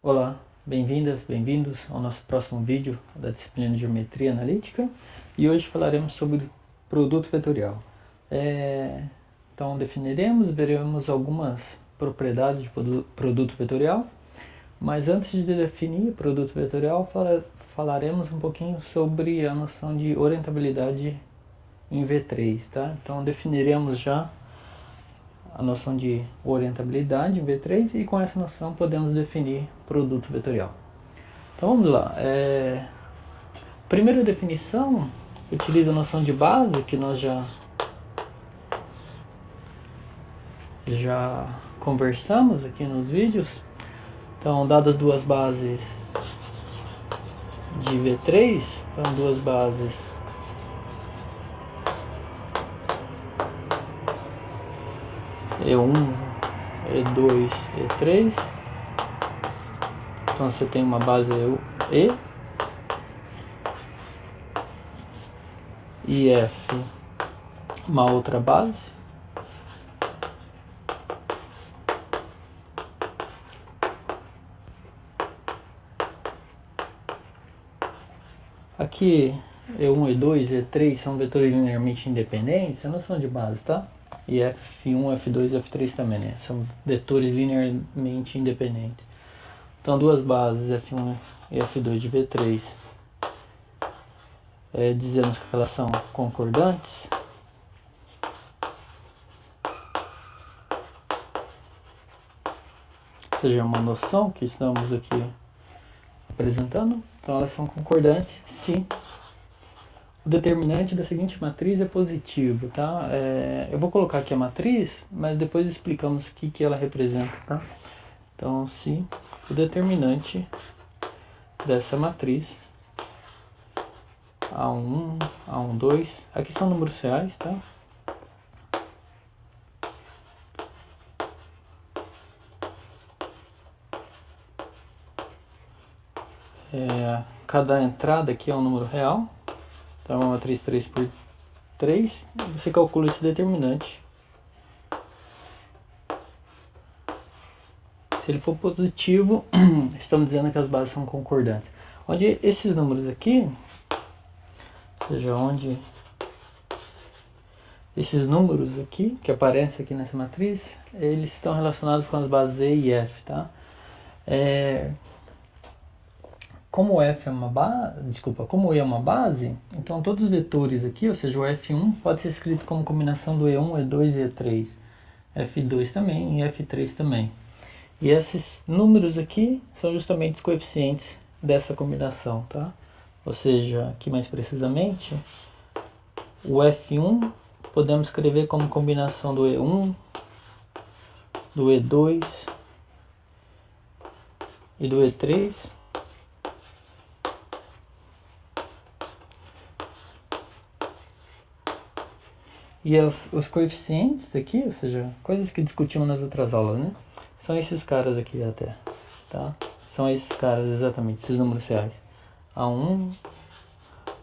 Olá, bem-vindas, bem-vindos ao nosso próximo vídeo da disciplina de Geometria Analítica e hoje falaremos sobre produto vetorial. Então veremos algumas propriedades de produto vetorial, mas antes de definir produto vetorial falaremos um pouquinho sobre a noção de orientabilidade em V3, tá? Então definiremos já a noção de orientabilidade em V3 e com essa noção podemos definir produto vetorial. Então vamos lá. Primeira definição utiliza a noção de base que nós já conversamos aqui nos vídeos. Então, dadas duas bases de V3, então duas bases E1, E2, E3. Então você tem uma base E F, uma outra base. Aqui E1, E2, E3 são vetores linearmente independentes, é noção de base, tá? E F1, F2 e F3 também, né? São vetores linearmente independentes. Então duas bases, F1 e F2 de V3, dizemos que elas são concordantes. Ou seja, uma noção que estamos aqui apresentando. Então elas são concordantes se o determinante da seguinte matriz é positivo, tá? Eu vou colocar aqui a matriz, mas depois explicamos o que ela representa, tá? Então, se o determinante dessa matriz A1, A12, aqui são números reais, tá? Cada entrada aqui é um número real, então é uma matriz 3 por 3, você calcula esse determinante. Se ele for positivo, estamos dizendo que as bases são concordantes. Onde esses números aqui, ou seja, onde esses números aqui, que aparecem aqui nessa matriz, eles estão relacionados com as bases E e F, tá? Como F é uma base, como E é uma base, então todos os vetores aqui, ou seja, o F1 pode ser escrito como combinação do E1, E2 e E3, F2 também e F3 também. E esses números aqui são justamente os coeficientes dessa combinação, tá? Ou seja, aqui mais precisamente, o F1 podemos escrever como combinação do E1, do E2 e do E3. E os coeficientes aqui, ou seja, coisas que discutimos nas outras aulas, né? São esses caras aqui até, tá? São esses caras exatamente, esses números reais. A1,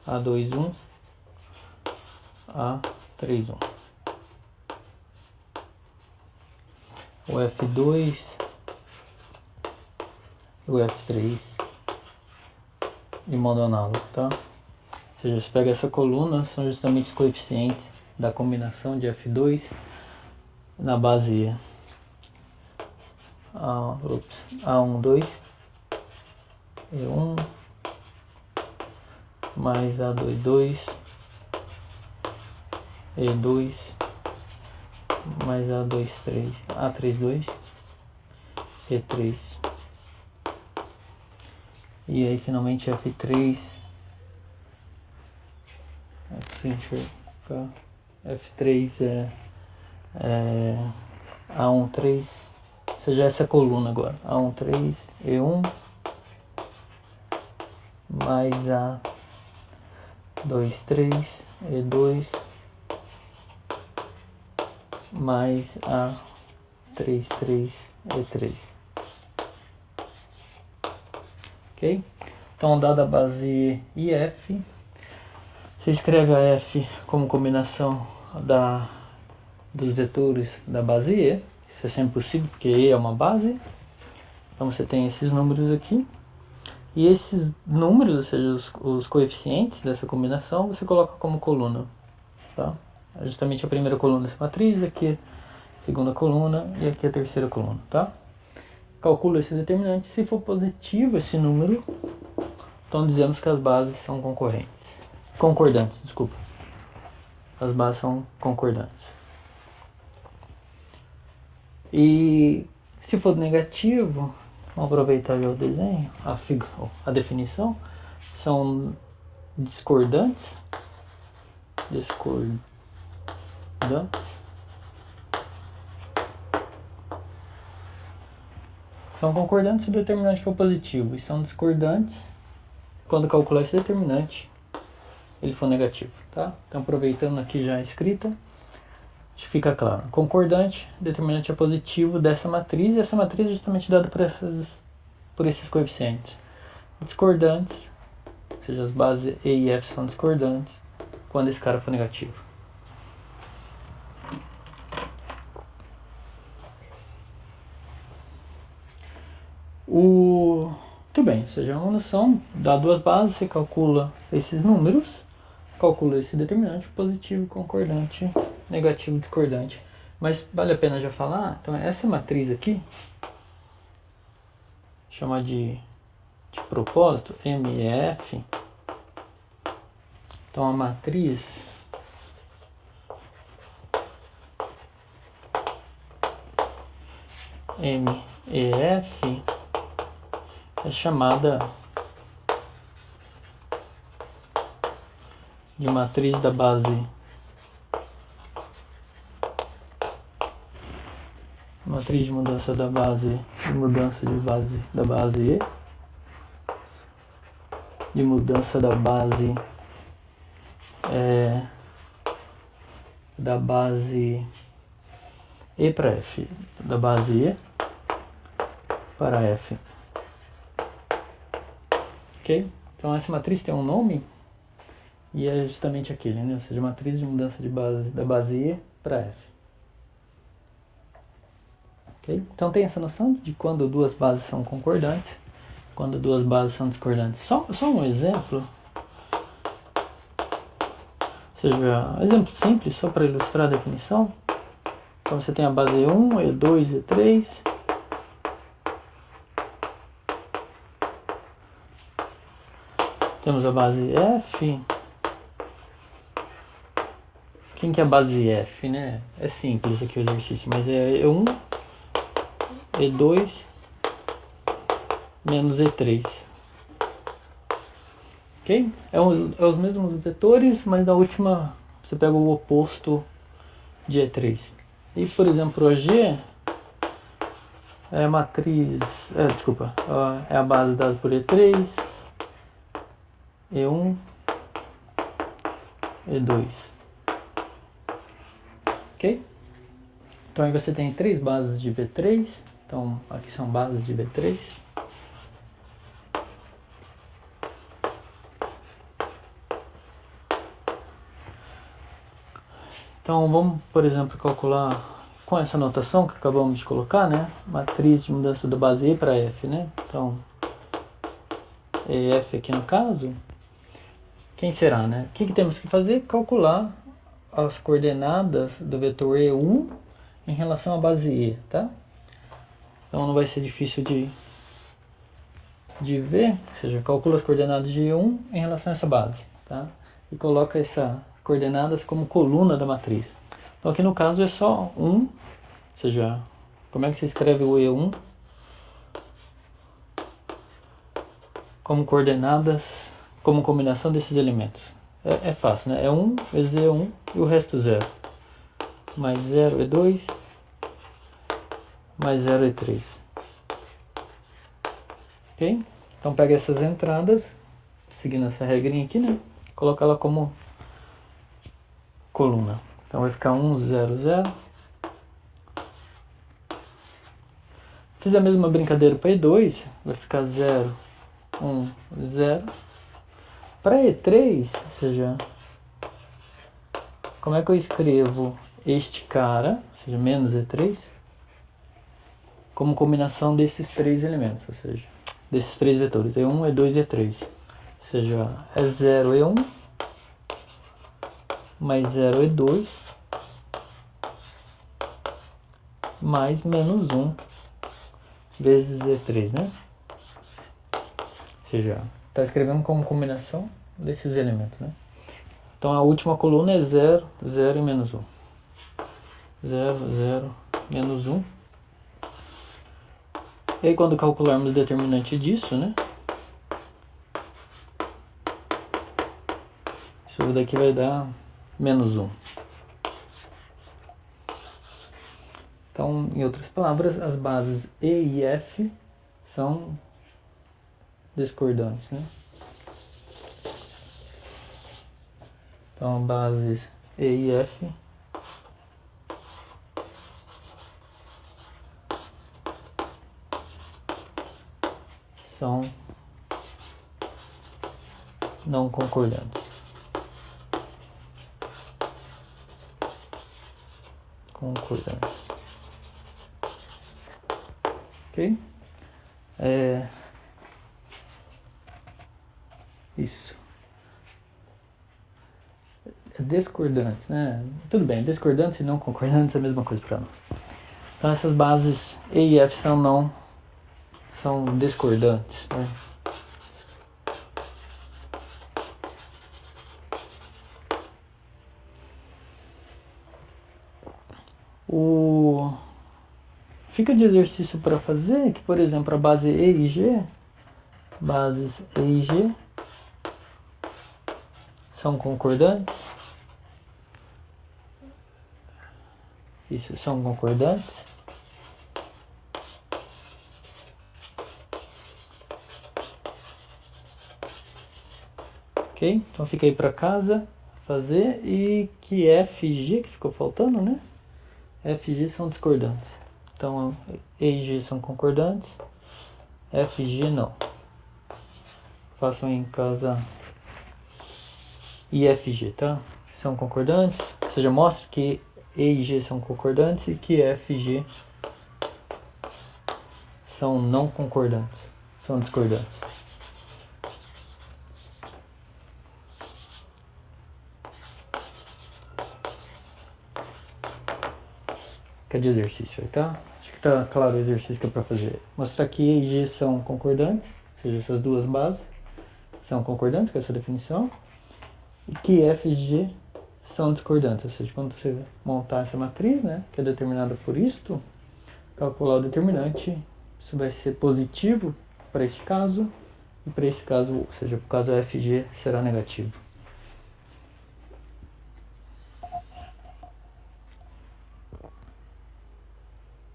A21, A31. O F2 e o F3 de modo análogo, tá? Ou seja, você pega essa coluna, são justamente os coeficientes da combinação de F2 na base E. A12, E1, mais A22, E2, mais A23, A32, E3. E aí finalmente F3, F3 é A13, ou seja, essa coluna agora, A13, E1, mais A23, E2, mais A33, E3. Ok? Então, dada a base IF, você escreve a F como combinação dos vetores da base E. Isso é sempre possível, porque E é uma base. Então você tem esses números aqui. E esses números, ou seja, os coeficientes dessa combinação, você coloca como coluna. Tá? Justamente a primeira coluna dessa matriz, aqui a segunda coluna e aqui a terceira coluna. Tá? Calcula esse determinante. Se for positivo esse número, então dizemos que as bases são concordantes, desculpa. As bases são concordantes. E se for negativo, vamos aproveitar já o desenho, a definição, são discordantes. São concordantes se o determinante for positivo e são discordantes quando calcular esse determinante ele for negativo, tá? Então aproveitando aqui já a escrita, fica claro. Concordante, determinante é positivo dessa matriz, e essa matriz é justamente dada por esses coeficientes. Discordantes, ou seja, as bases E e F são discordantes quando esse cara for negativo. Muito bem, ou seja, uma noção, dá duas bases, você calcula esses números, calcula esse determinante, positivo, concordante, negativo, discordante. Mas vale a pena já falar, então essa matriz aqui, chamar de propósito, MEF, então a matriz MEF é chamada de matriz da base, matriz de mudança da base, da base E, de mudança da base E para F, da base E para F. Ok? Então essa matriz tem um nome e é justamente aquele, né? Ou seja, matriz de mudança de base da base E para F. Okay? Então tem essa noção de quando duas bases são concordantes, quando duas bases são discordantes. Só um exemplo. Ou seja, um exemplo simples, só para ilustrar a definição. Então você tem a base E1, E2, E3. Temos a base F. Quem que é a base F, né? É simples aqui o exercício, mas é E1, E2, menos E3. Ok? É os mesmos vetores, mas na última você pega o oposto de E3. E, por exemplo, a G é a matriz... é a base dada por E3, E1, E2. Ok? Então aí você tem três bases de V3. Então aqui são bases de V3. Então vamos, por exemplo, calcular com essa notação que acabamos de colocar, né? Matriz de mudança da base E para F, né? Então, EF aqui no caso, quem será, né? O que temos que fazer? Calcular as coordenadas do vetor E1 em relação à base E, tá? Então não vai ser difícil de ver, ou seja, calcula as coordenadas de E1 em relação a essa base, tá? E coloca essas coordenadas como coluna da matriz. Então aqui no caso é só 1, ou seja, como é que se escreve o E1? Como coordenadas, como combinação desses elementos. É fácil, né? É 1 vezes E1 e o resto 0. Mais 0 E2, mais 0 E3. Ok? Então pega essas entradas, seguindo essa regrinha aqui, né? Coloca ela como coluna. Então vai ficar 1, 0, 0. Fiz a mesma brincadeira para E2, vai ficar 0, 1, 0. Para E3, ou seja, como é que eu escrevo este cara, ou seja, menos E3, como combinação desses três elementos, ou seja, desses três vetores, E1, E2 e E3. Ou seja, é 0 E1 mais 0 E2 mais menos 1 vezes E3, né? Ou seja, está escrevendo como combinação desses elementos, né? Então a última coluna é 0, 0 e menos 1. 0, 0, menos 1. E aí quando calcularmos o determinante disso, né? Isso daqui vai dar menos 1. Então, em outras palavras, as bases E e F são discordantes, né? Então, bases E e F são não concordantes. Concordantes. Ok? Isso. Discordantes, né? Tudo bem, discordantes e não concordantes é a mesma coisa para nós. Então essas bases E e F são discordantes, né? Fica de exercício para fazer que, por exemplo, a base E e G, bases E e G são concordantes. Isso, são concordantes. Ok? Então fica aí para casa fazer. E que F e G, que ficou faltando, né? F e G são discordantes. Então E e G são concordantes, F e G não. Façam em casa I, F e G, tá? São concordantes, ou seja, mostre que E e G são concordantes e que F e G são não concordantes, são discordantes. Que é de exercício aí, tá? Acho que tá claro o exercício que é para fazer. Mostrar que E e G são concordantes, ou seja, essas duas bases são concordantes, com essa definição, e que F e G são discordantes, ou seja, quando você montar essa matriz, né, que é determinada por isto, calcular o determinante, isso vai ser positivo para este caso, e para esse caso, ou seja, para o caso F e G, será negativo.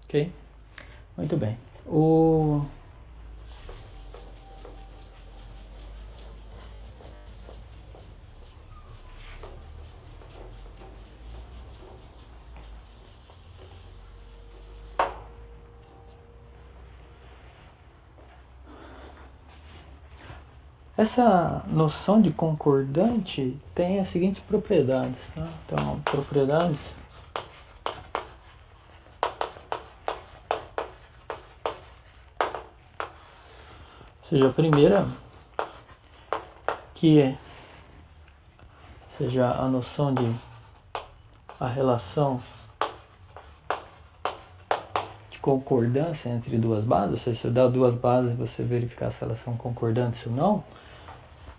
Ok? Muito bem. Essa noção de concordante tem as seguintes propriedades, tá? Então, propriedades. Ou seja, a primeira, que é, seja, a noção de a relação de concordância entre duas bases, ou seja, se eu dar duas bases e você verificar se elas são concordantes ou não,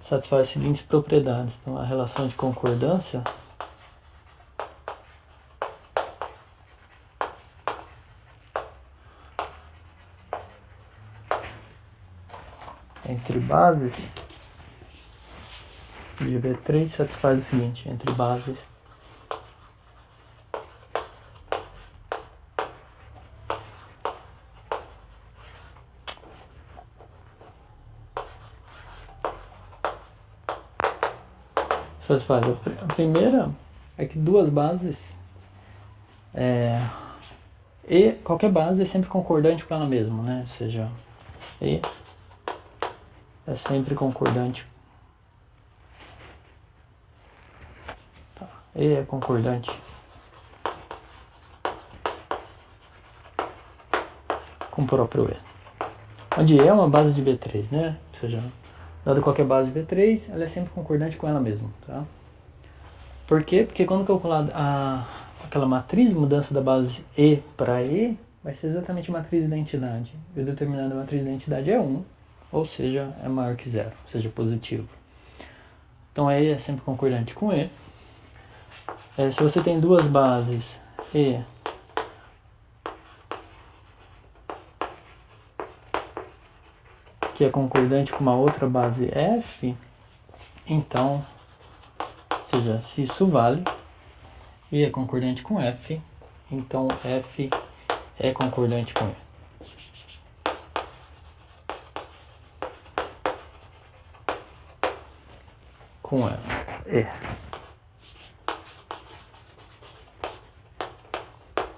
satisfaz as seguintes propriedades. Então, a relação de concordância entre bases de B3 satisfaz o seguinte, entre bases satisfaz. A primeira é que duas bases e qualquer base é sempre concordante com ela mesma, né? Ou seja, E é sempre concordante. Tá. E é concordante com o próprio E. Onde E é uma base de B3, né? Ou seja, dado qualquer base de B3, ela é sempre concordante com ela mesma, tá? Por quê? Porque quando calcular aquela matriz de mudança da base E para E, vai ser exatamente a matriz de identidade. E o determinado da matriz de identidade é 1, ou seja, é maior que 0, ou seja, positivo. Então E é sempre concordante com E. Se você tem duas bases E que é concordante com uma outra base F, então, ou seja, se isso vale, E é concordante com F, então F é concordante com E. Com E.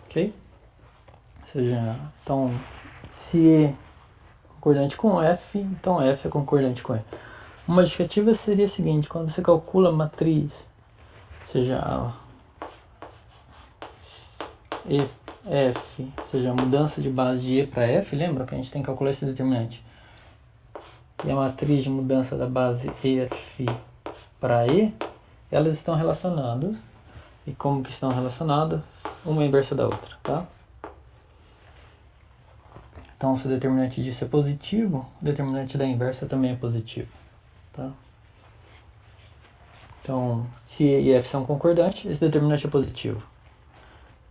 Ok? Ou seja, então, se E é concordante com F, então F é concordante com E. Uma justificativa seria a seguinte: quando você calcula a matriz, ou seja, E, F, ou seja, a mudança de base de E para F, lembra que a gente tem que calcular esse determinante? E a matriz de mudança da base EF para E, elas estão relacionadas. E como que estão relacionadas? Uma é inversa da outra, tá? Então, se o determinante disso é positivo, o determinante da inversa também é positivo, tá? Então, se E e F são concordantes, esse determinante é positivo.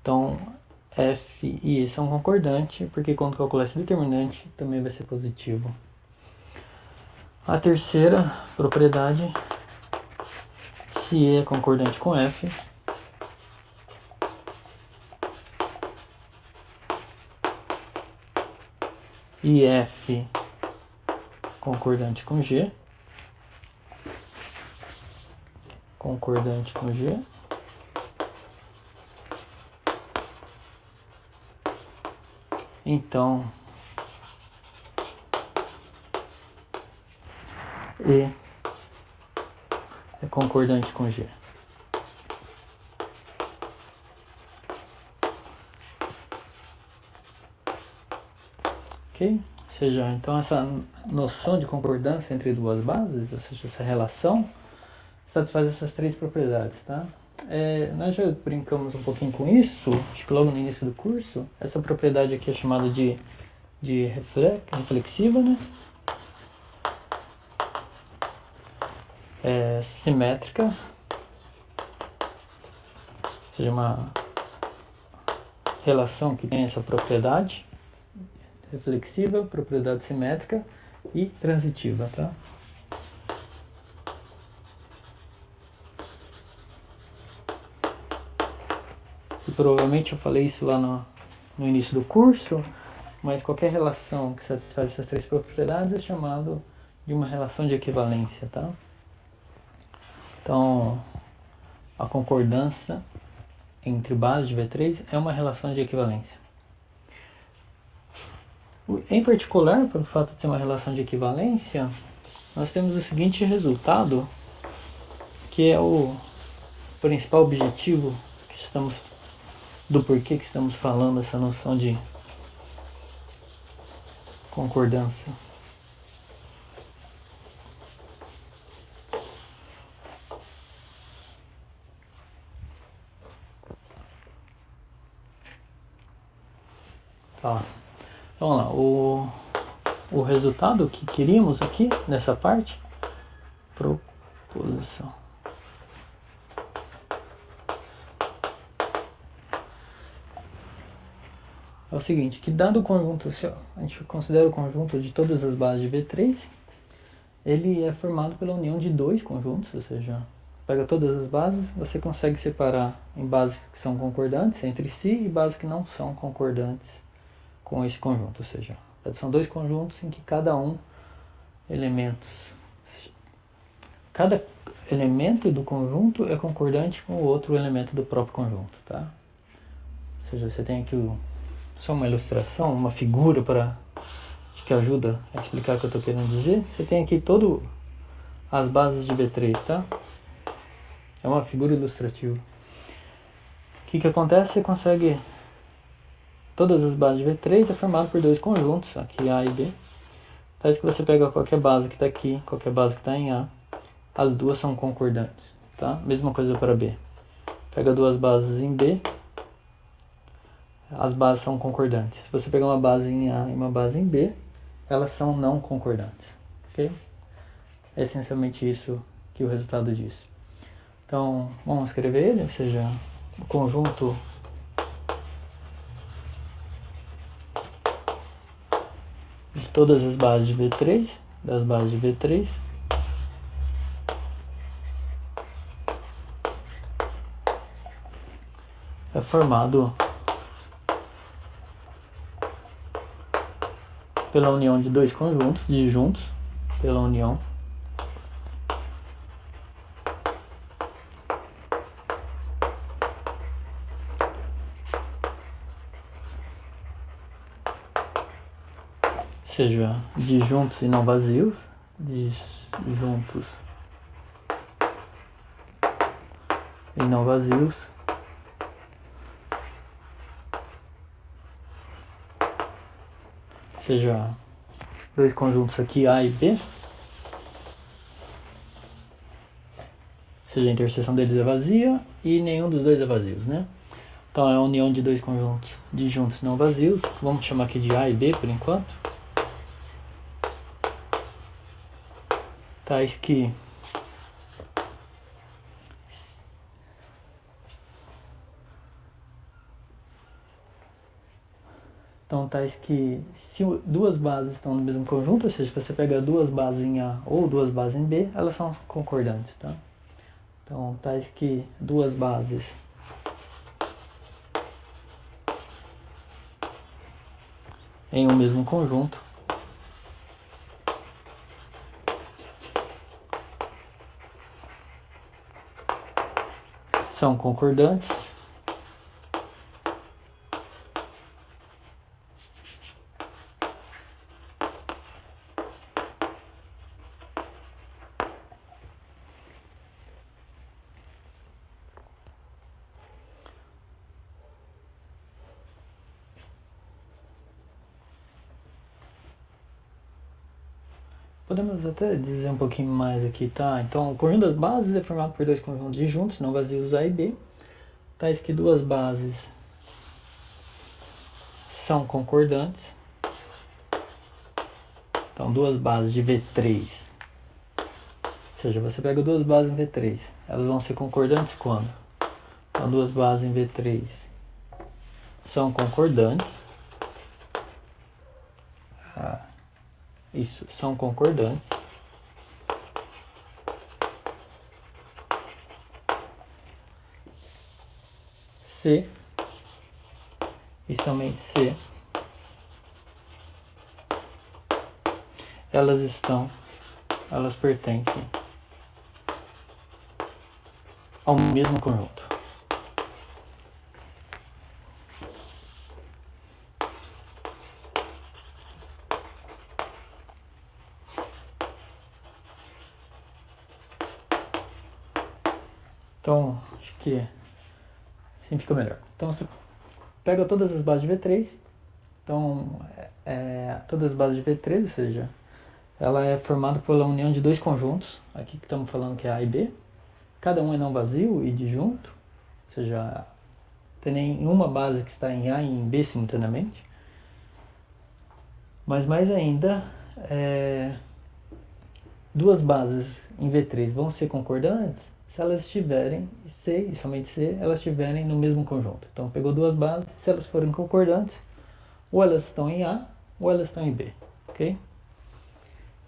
Então, F e E são concordantes, porque quando calcular esse determinante, também vai ser positivo. A terceira propriedade, se E é concordante com F, e F concordante com G, então E é concordante com G. Ok? Ou seja, então essa noção de concordância entre duas bases, ou seja, essa relação, satisfaz essas três propriedades, tá? Nós já brincamos um pouquinho com isso, acho que logo no início do curso. Essa propriedade aqui é chamada de reflexiva, né? Simétrica, ou seja, uma relação que tem essa propriedade reflexiva, propriedade simétrica e transitiva, tá? E provavelmente eu falei isso lá no início do curso, mas qualquer relação que satisfaz essas três propriedades é chamado de uma relação de equivalência, tá? Então, a concordância entre bases de V3 é uma relação de equivalência. Em particular, pelo fato de ser uma relação de equivalência, nós temos o seguinte resultado, que é o principal objetivo do porquê que estamos falando essa noção de concordância. Tá. Então, vamos lá, o resultado que queríamos aqui nessa parte, proposição. É o seguinte, que dado o conjunto, se a gente considera o conjunto de todas as bases de V3, ele é formado pela união de dois conjuntos, ou seja, pega todas as bases, você consegue separar em bases que são concordantes entre si e bases que não são concordantes com esse conjunto, ou seja, são dois conjuntos em que cada elemento do conjunto é concordante com o outro elemento do próprio conjunto, tá? Ou seja, você tem aqui só uma ilustração, uma figura que ajuda a explicar o que eu estou querendo dizer. Você tem aqui todas as bases de B3, tá? É uma figura ilustrativa. O que acontece? Você consegue todas as bases de V3 é formado por dois conjuntos, aqui A e B. Então, que você pega qualquer base que está aqui, qualquer base que está em A, as duas são concordantes, tá? Mesma coisa para B. Pega duas bases em B, as bases são concordantes. Se você pegar uma base em A e uma base em B, elas são não concordantes, ok? É essencialmente isso que o resultado diz. Então, vamos escrever ele, ou seja, o conjunto de todas as bases de V3, das bases de V3, é formado pela união de dois conjuntos disjuntos, pela união seja disjuntos e não vazios, disjuntos e não vazios, seja dois conjuntos aqui A e B, seja a interseção deles é vazia e nenhum dos dois é vazio, né? Então é a união de dois conjuntos disjuntos não vazios, vamos chamar aqui de A e B por enquanto, tais que se duas bases estão no mesmo conjunto, ou seja, se você pega duas bases em A ou duas bases em B, elas são concordantes, tá? Então, tais que duas bases em um mesmo conjunto são concordantes Podemos até dizer um pouquinho mais aqui, tá? Então, o conjunto das bases é formado por dois conjuntos disjuntos, não vazios A e B, tais que duas bases são concordantes. Então, duas bases de V3, ou seja, você pega duas bases em V3, elas vão ser concordantes quando? Então, duas bases em V3 são concordantes. Isso, são concordantes. Se e somente se elas pertencem ao mesmo conjunto. Então, acho que assim fica melhor. Então, você pega todas as bases de V3. Então, todas as bases de V3, ou seja, ela é formada pela união de dois conjuntos. Aqui que estamos falando que é A e B. Cada um é não vazio e disjunto. Ou seja, tem nenhuma base que está em A e em B simultaneamente. Mas mais ainda, duas bases em V3 vão ser concordantes se elas estiverem, se e somente se elas estiverem no mesmo conjunto. Então pegou duas bases, se elas forem concordantes, ou elas estão em A ou elas estão em B, ok?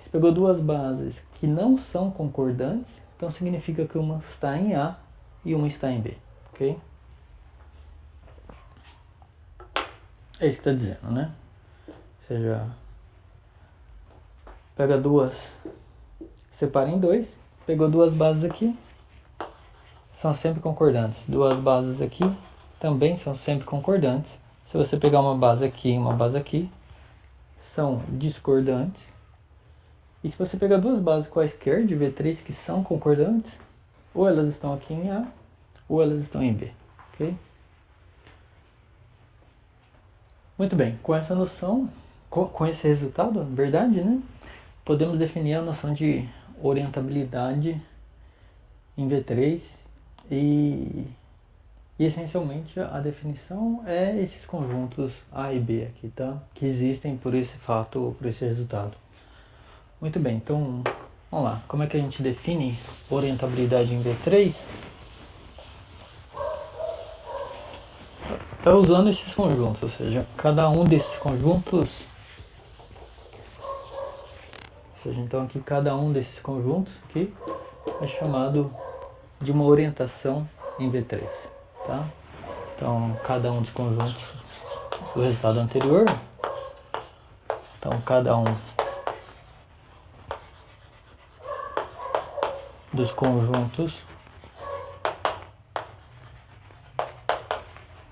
Se pegou duas bases que não são concordantes, então significa que uma está em A e uma está em B, ok? É isso que está dizendo, né? Ou seja, pega duas, separa em dois, pegou duas bases aqui, são sempre concordantes. Duas bases aqui também são sempre concordantes. Se você pegar uma base aqui e uma base aqui, são discordantes. E se você pegar duas bases quaisquer de V3 que são concordantes, ou elas estão aqui em A, ou elas estão em B, ok? Muito bem, com essa noção, com esse resultado, na verdade, né, podemos definir a noção de orientabilidade em V3 e essencialmente a definição é esses conjuntos A e B aqui, tá? Que existem por esse fato, por esse resultado. Muito bem, então vamos lá. Como é que a gente define orientabilidade em V3? É usando esses conjuntos, ou seja, cada um desses conjuntos, então aqui cada um desses conjuntos aqui é chamado de uma orientação em V3, tá? Então cada um dos conjuntos do resultado anterior, então cada um dos conjuntos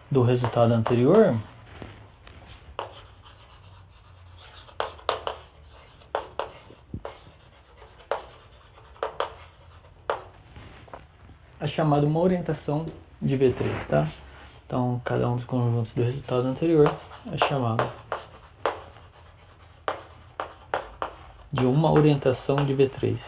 do resultado anterior é chamado uma orientação de V3, tá? Então, cada um dos conjuntos do resultado anterior é chamado de uma orientação de V3.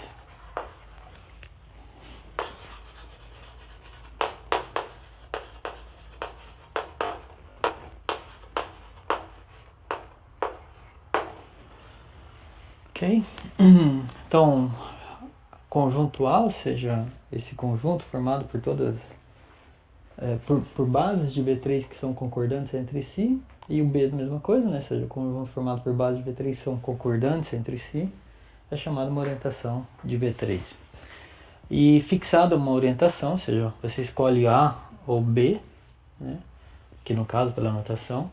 Ok? Então, conjunto A, ou seja, esse conjunto formado por todas por bases de V3 que são concordantes entre si, e o B é a mesma coisa, né? Ou seja, o conjunto formado por bases de V3 são concordantes entre si, é chamado uma orientação de V3. E fixada uma orientação, ou seja, você escolhe A ou B, né? Que no caso, pela notação,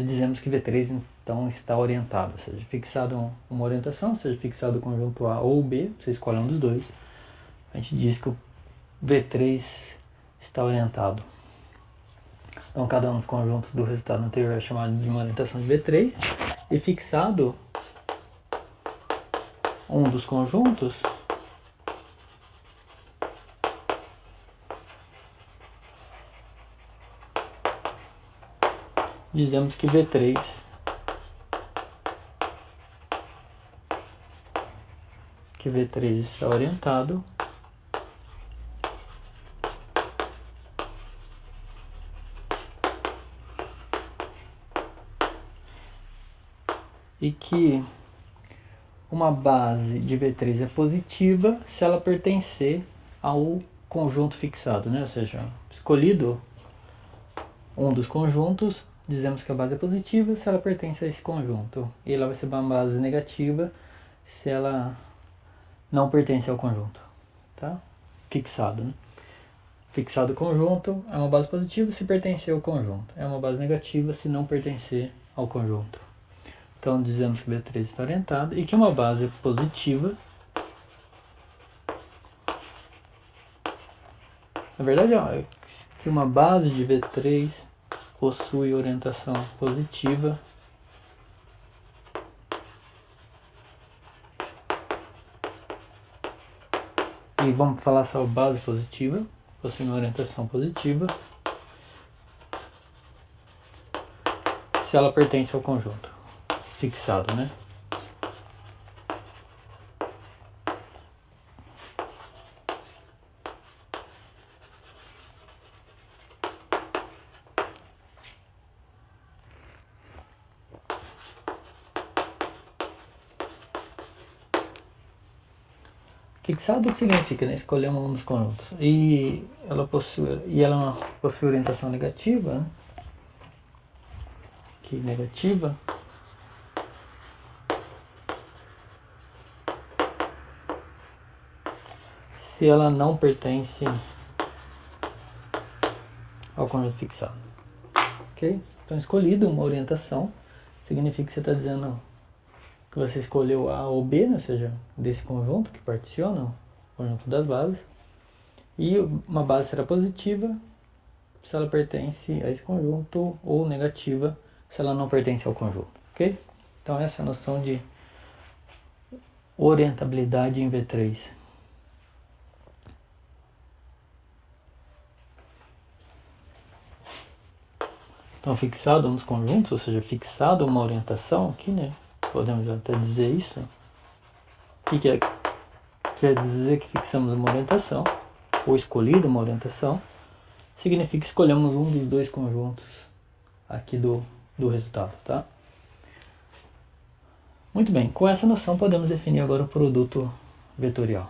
dizemos que V3 então está orientado, ou seja, fixado uma orientação, ou seja, fixado o conjunto A ou B, você escolhe um dos dois, a gente diz que o V3 está orientado. Então cada um dos conjuntos do resultado anterior é chamado de uma orientação de V3, e fixado um dos conjuntos, dizemos que V3 está orientado e que uma base de V3 é positiva se ela pertencer ao conjunto fixado, né? Ou seja, escolhido um dos conjuntos, dizemos que a base é positiva se ela pertence a esse conjunto, e ela vai ser uma base negativa se ela não pertence ao conjunto, tá? Fixado, né? Fixado o conjunto é uma base positiva se pertencer ao conjunto, é uma base negativa se não pertencer ao conjunto. Então dizemos que V3 está orientado e que uma base positiva, na verdade, que uma base de V3 possui orientação positiva e vamos falar só base positiva, possui uma orientação positiva se ela pertence ao conjunto fixado, né? Fixado o que significa, né? Escolher um dos conjuntos. E ela possui orientação negativa, né? Que negativa se ela não pertence ao conjunto fixado. Ok? Então, escolhido uma orientação significa que você está dizendo que você escolheu A ou B, né? Ou seja, desse conjunto que particiona o conjunto das bases, e uma base será positiva se ela pertence a esse conjunto, ou negativa se ela não pertence ao conjunto, ok? Então essa é a noção de orientabilidade em V3. Então, fixado nos conjuntos, ou seja, fixado uma orientação aqui, né? Podemos até dizer isso. O que quer dizer que fixamos uma orientação, ou escolhido uma orientação, significa que escolhemos um dos dois conjuntos aqui do resultado, tá? Muito bem, com essa noção podemos definir agora o produto vetorial.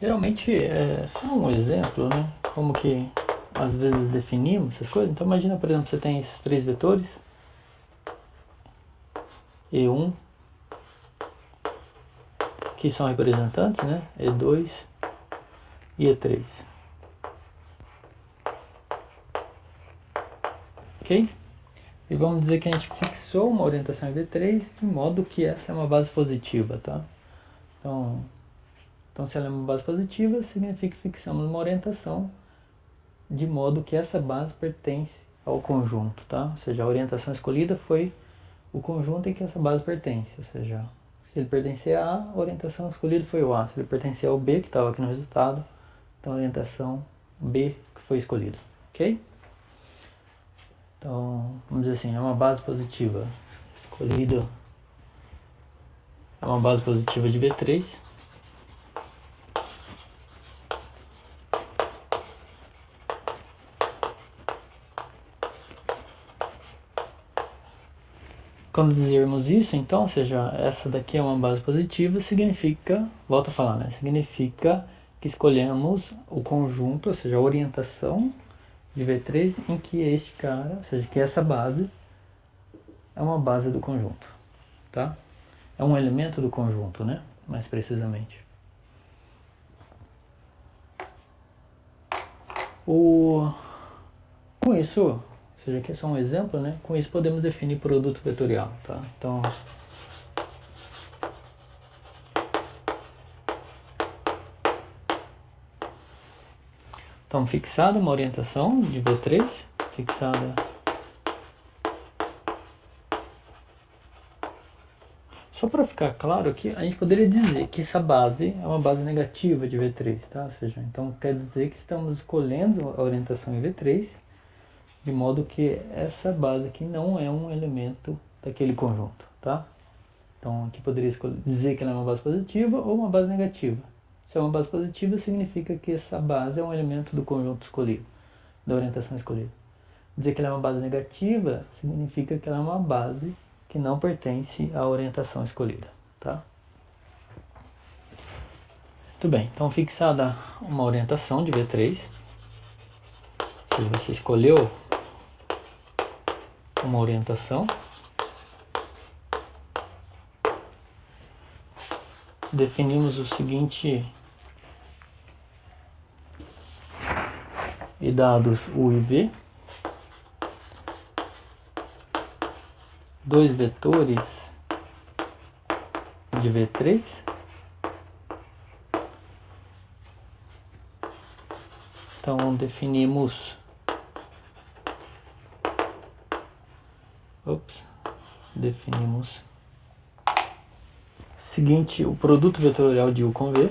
Geralmente é só um exemplo, né? Como que às vezes definimos essas coisas. Então imagina, por exemplo, você tem esses três vetores, E1, que são representantes, né? E2 e E3. Ok? E vamos dizer que a gente fixou uma orientação em V3 de modo que essa é uma base positiva, tá? Então se ela é uma base positiva, significa que fixamos uma orientação de modo que essa base pertence ao conjunto, tá? Ou seja, a orientação escolhida foi o conjunto em que essa base pertence, ou seja, se ele pertencer a A, a orientação escolhida foi o A. Se ele pertencer ao B, que estava aqui no resultado, então a orientação B que foi escolhida, ok? Então, vamos dizer assim, é uma base positiva escolhida, é uma base positiva de V3. Quando dizermos isso, então, ou seja, essa daqui é uma base positiva, significa, volto a falar, né? Significa que escolhemos o conjunto, ou seja, a orientação de V3 em que este cara, ou seja, que essa base é uma base do conjunto, tá? É um elemento do conjunto, né? Mais precisamente. Com isso, ou seja, aqui é só um exemplo, né? Com isso podemos definir produto vetorial, tá? Então fixada uma orientação de V3, fixada. Só para ficar claro aqui, a gente poderia dizer que essa base é uma base negativa de V3, tá? Ou seja, então quer dizer que estamos escolhendo a orientação em V3, de modo que essa base aqui não é um elemento daquele conjunto, tá? Então aqui poderia dizer que ela é uma base positiva ou uma base negativa. Se é uma base positiva, significa que essa base é um elemento do conjunto escolhido, da orientação escolhida. Dizer que ela é uma base negativa significa que ela é uma base que não pertence à orientação escolhida, tá? Muito bem, então fixada uma orientação de V3, se você escolheu uma orientação, definimos o seguinte, e dados U e V, dois vetores de V3, então definimos o seguinte, o produto vetorial de U com V,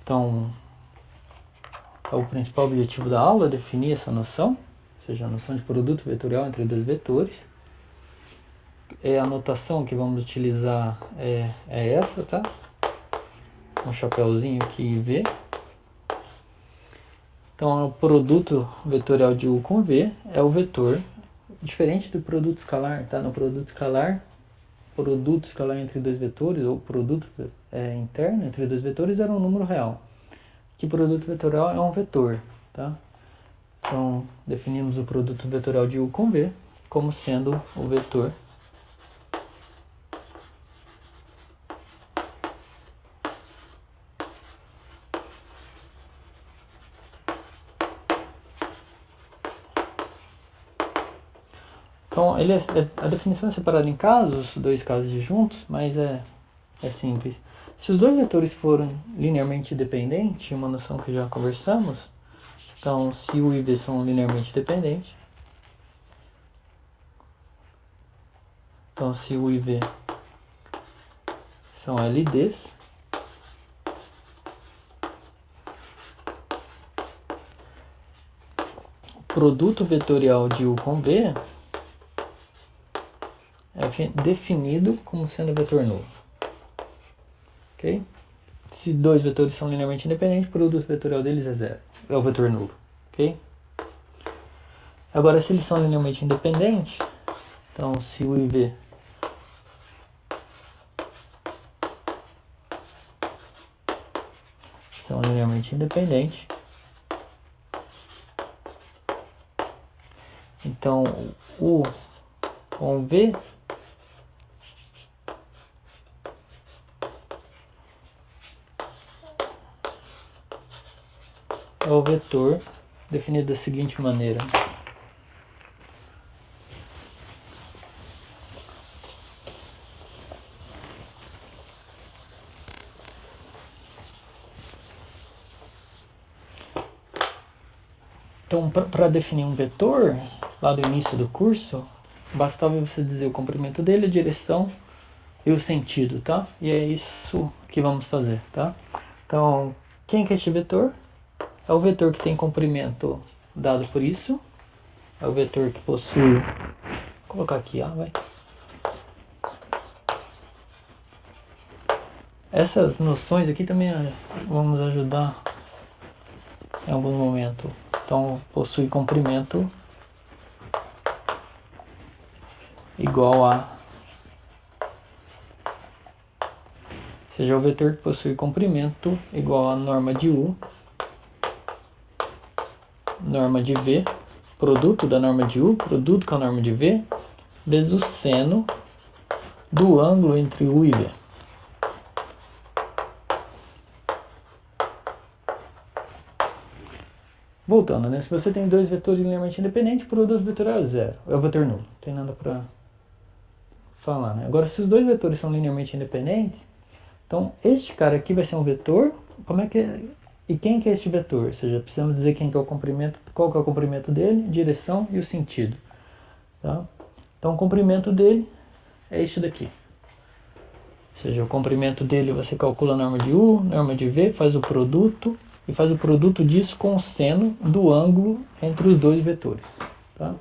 então o principal objetivo da aula é definir essa noção, ou seja, a noção de produto vetorial entre dois vetores. A notação que vamos utilizar é essa, tá? Um chapéuzinho aqui V. Então, o produto vetorial de U com V é o vetor, diferente do produto escalar, tá? No produto escalar entre dois vetores, ou produto interno entre dois vetores, era um número real. Que produto vetorial é um vetor, tá? Então, definimos o produto vetorial de U com V como sendo o vetor Então a definição é separada em casos, dois casos disjuntos, mas é simples. Se os dois vetores forem linearmente dependentes, uma noção que já conversamos, então se U e V são linearmente dependentes, então se U e V são LDs, o produto vetorial de U com V é definido como sendo vetor novo. Ok? Se dois vetores são linearmente independentes, o produto vetorial deles é zero. É o vetor nulo. Ok? Agora, se eles são linearmente independentes, então se U e V são linearmente independentes, então U com V é o vetor definido da seguinte maneira. Então, para definir um vetor, lá do início do curso, bastava você dizer o comprimento dele, a direção e o sentido, tá? E é isso que vamos fazer, tá? Então, quem que é este vetor? É o vetor que tem comprimento dado por isso. É o vetor que possui... Vou colocar aqui, ó, vai. Essas noções aqui também vão nos ajudar em algum momento. Então, possui comprimento igual a... Ou seja, o vetor que possui comprimento igual a norma de U, norma de V, produto da norma de U, produto com a norma de V, vezes o seno do ângulo entre U e V. Voltando, né? Se você tem dois vetores linearmente independentes, o produto vetorial é zero. É o vetor nulo. Não tem nada para falar, né? Agora, se os dois vetores são linearmente independentes, então este cara aqui vai ser um vetor. Como é que é? E quem que é este vetor? Ou seja, precisamos dizer quem que é o comprimento, qual que é o comprimento dele, direção e o sentido. Tá? Então o comprimento dele é este daqui. Ou seja, o comprimento dele você calcula a norma de U, norma de V, faz o produto e faz o produto disso com o seno do ângulo entre os dois vetores. Tá?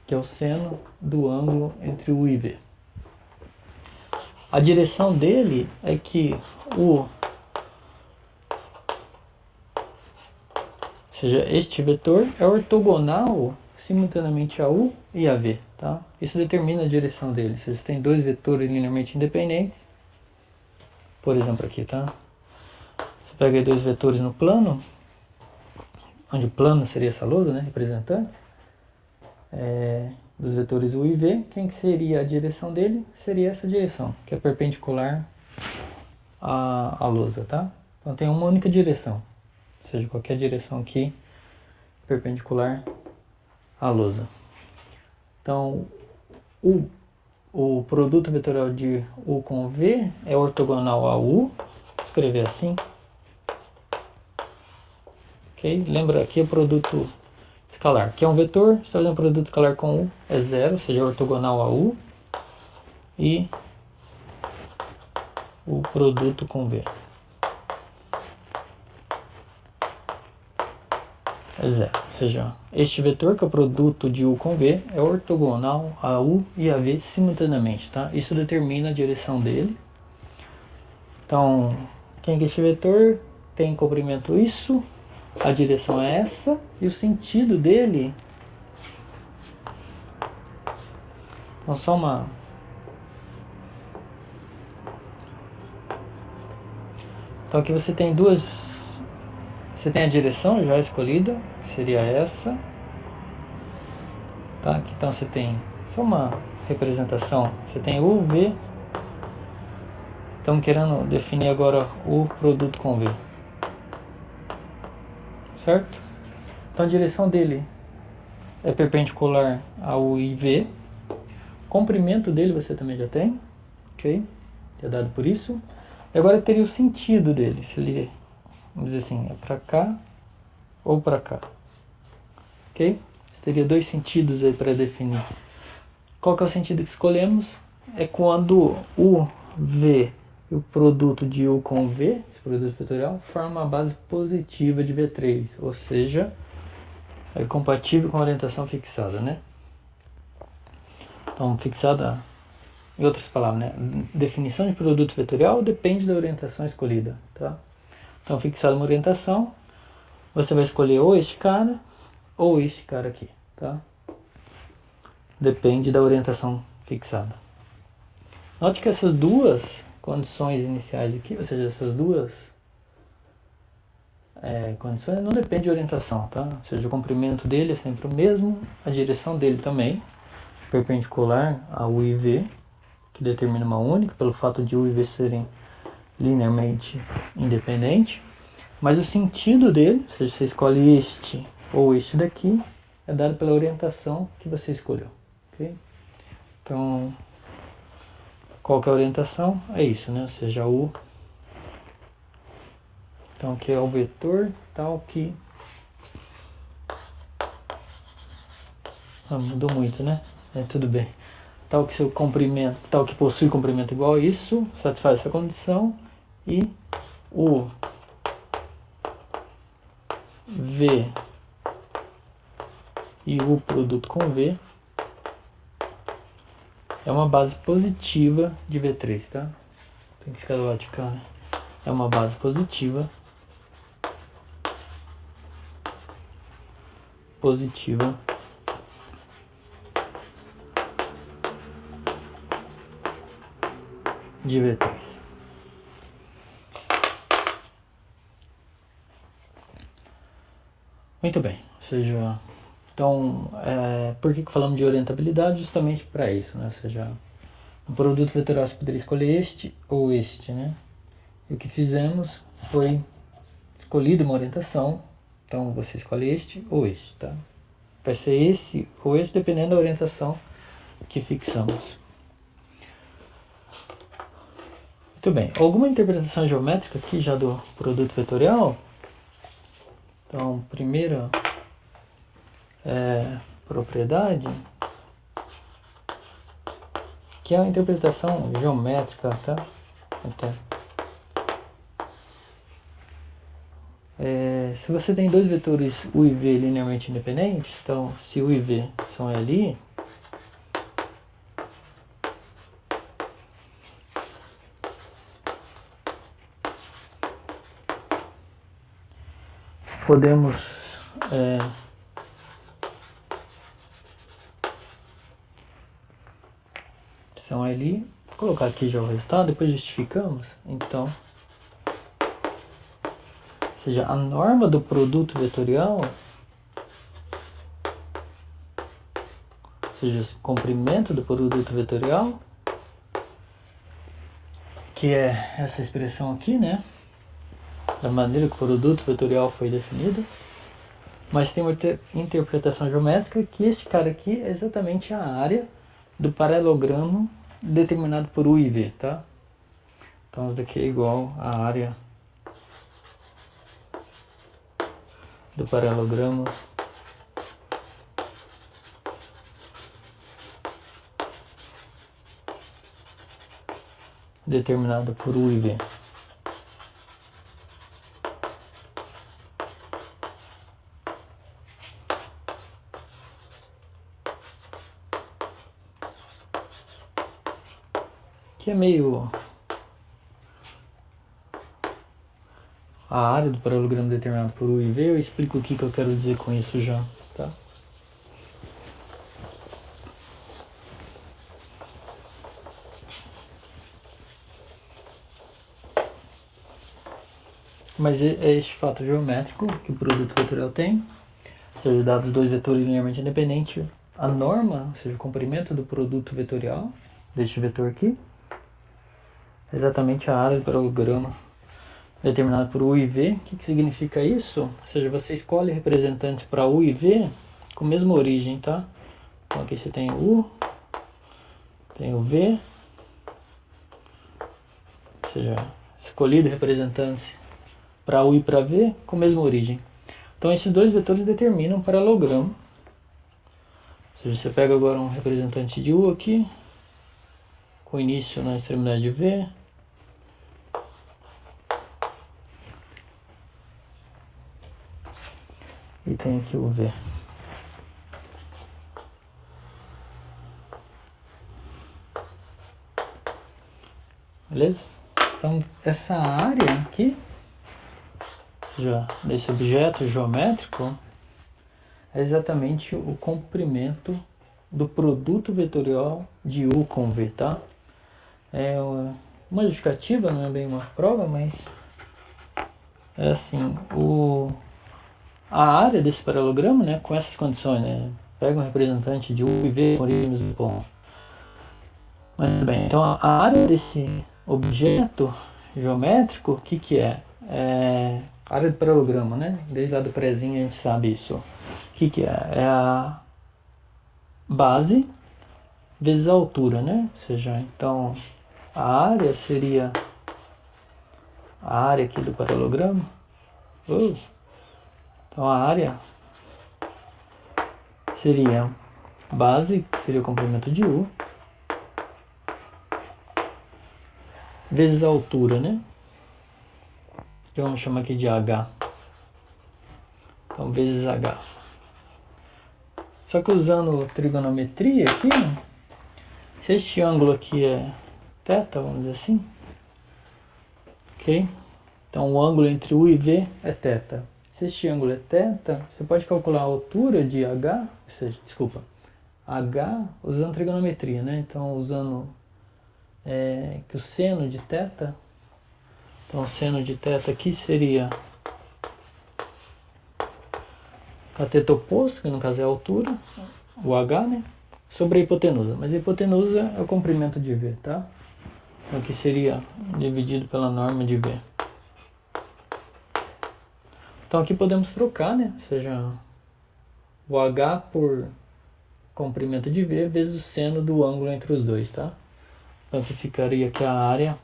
Que é o seno do ângulo entre U e V. A direção dele é que ou seja, este vetor é ortogonal simultaneamente a U e a V. Tá? Isso determina a direção dele. Se você tem dois vetores linearmente independentes, por exemplo aqui, tá? Você pega aí dois vetores no plano, onde o plano seria essa lousa, né, representante, dos vetores U e V, quem que seria a direção dele? Seria essa direção, que é perpendicular à lousa, tá? Então tem uma única direção, ou seja, qualquer direção aqui perpendicular à lousa. Então, o produto vetorial de U com V é ortogonal a U, vou escrever assim. Ok? Lembra aqui o produto escalar, que é um vetor, está fazendo produto escalar com U, é zero, ou seja, ortogonal a U, e o produto com V é zero, ou seja, este vetor, que é o produto de U com V, é ortogonal a U e a V simultaneamente, tá? Isso determina a direção dele. Então, quem é este vetor? Tem comprimento isso, a direção é essa, e o sentido dele... Então, só uma... Então aqui você tem duas... Você tem a direção já escolhida, que seria essa. Tá? Então você tem só uma representação. Você tem U, V. Estamos querendo definir agora o produto com V. Certo? Então a direção dele é perpendicular ao I e V. Comprimento dele você também já tem, ok? Já dado por isso. E agora teria o sentido dele, se ele, vamos dizer assim, é para cá ou para cá, ok? Teria dois sentidos aí para definir. Qual que é o sentido que escolhemos? É quando o V, o produto de U com V, esse produto vetorial, forma uma base positiva de V3, ou seja, é compatível com a orientação fixada, né? Então, fixada, em outras palavras, né? Definição de produto vetorial depende da orientação escolhida, tá? Então, fixada uma orientação, você vai escolher ou este cara ou este cara aqui, tá? Depende da orientação fixada. Note que essas duas condições iniciais aqui, ou seja, essas duas condições não dependem de orientação, tá? Ou seja, o comprimento dele é sempre o mesmo, a direção dele também, perpendicular a U e V, que determina uma única, pelo fato de U e V serem linearmente independentes, mas o sentido dele, ou seja, você escolhe este ou este daqui, é dado pela orientação que você escolheu, ok? Então, qual que é a orientação? É isso, né? Ou seja, U. Então, aqui é o vetor tal que... mudou muito, né? Tudo bem. Tal que seu comprimento, tal que possui comprimento igual a isso, satisfaz essa condição, e o V e o produto com V é uma base positiva de V3, tá? Tem que ficar lógico, né? É uma base positiva de V3. Muito bem, ou seja, então, por que falamos de orientabilidade? Justamente para isso, né? Ou seja, o produto vetorial você poderia escolher este ou este, né? E o que fizemos foi escolhido uma orientação, então você escolhe este ou este, tá? Vai ser esse ou esse dependendo da orientação que fixamos. Muito bem, alguma interpretação geométrica aqui já do produto vetorial? Então, primeira propriedade, que é a interpretação geométrica, tá? Se você tem dois vetores U e V linearmente independentes, então se U e V são ali, podemos são ali, vou colocar aqui já o resultado, depois justificamos, então, ou seja, a norma do produto vetorial, ou seja, o comprimento do produto vetorial, que é essa expressão aqui, né, da maneira que o produto vetorial foi definido, mas tem uma interpretação geométrica que este cara aqui é exatamente a área do paralelogramo determinado por U e V, tá? Então isso daqui é igual à área do paralelogramo determinado por U e V. Que é meio a área do paralelogramo determinado por U e V. Eu explico o que eu quero dizer com isso já, tá? Mas é este fato geométrico que o produto vetorial tem, ou seja, dados dois vetores linearmente independentes, a norma, ou seja, o comprimento do produto vetorial, deste vetor aqui, é exatamente a área do paralelogramo determinado por U e V. O que significa isso? Ou seja, você escolhe representantes para U e V com a mesma origem, tá? Então aqui você tem o U, tem o V, ou seja, escolhido representantes para U e para V com a mesma origem. Então esses dois vetores determinam um paralelogramo. Ou seja, você pega agora um representante de U aqui, com início na extremidade de V, e tem aqui o V. Beleza? Então essa área aqui, já desse objeto geométrico, é exatamente o comprimento do produto vetorial de U com V, tá? É uma justificativa, não é bem uma prova, mas é assim, a área desse paralelogramo, né, com essas condições, né, pega um representante de U e V com origem do ponto. Muito bem, então a área desse objeto geométrico, o que que é? É a área do paralelogramo, né? Desde lá do prézinho a gente sabe isso. O que que é? É a base vezes a altura, né? Ou seja, então a área seria a área aqui do paralelogramo. Então a área seria base, que seria o comprimento de U, vezes a altura, né? Que vamos chamar aqui de H. Então vezes H. Só que usando trigonometria aqui, se este ângulo aqui é θ, vamos dizer assim, ok? Então o ângulo entre U e V é θ. Se este ângulo é θ, você pode calcular a altura de H, ou seja, desculpa, H usando trigonometria, né? Então usando que o seno de θ, então o seno de θ aqui seria cateto oposto, que no caso é a altura, o H, né? Sobre a hipotenusa, mas a hipotenusa é o comprimento de V, tá? Então aqui seria dividido pela norma de V. Então aqui podemos trocar, né? Ou seja, o H por comprimento de V vezes o seno do ângulo entre os dois, tá? Então aqui ficaria aqui a área,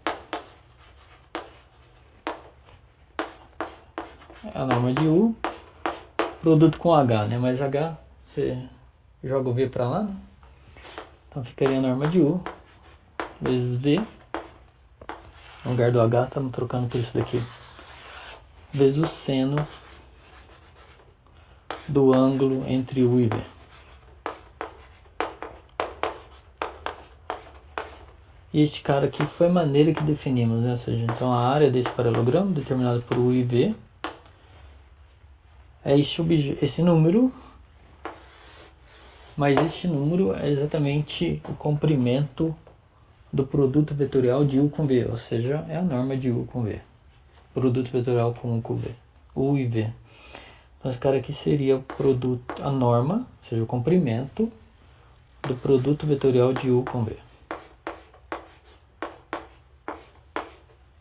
a norma de U, produto com H, né? Mas H, você joga o V para lá, né? Então ficaria a norma de U vezes V. No lugar do H, estamos trocando por isso daqui. Vezes o seno do ângulo entre U e V. E este cara aqui foi a maneira que definimos, né? Ou seja, então a área desse paralelogramo, determinada por U e V, é esse número, mas este número é exatamente o comprimento do produto vetorial de U com V, ou seja, é a norma de U com V. Produto vetorial com U com V. U e V. Então esse cara aqui seria o produto, a norma, ou seja, o comprimento do produto vetorial de U com V.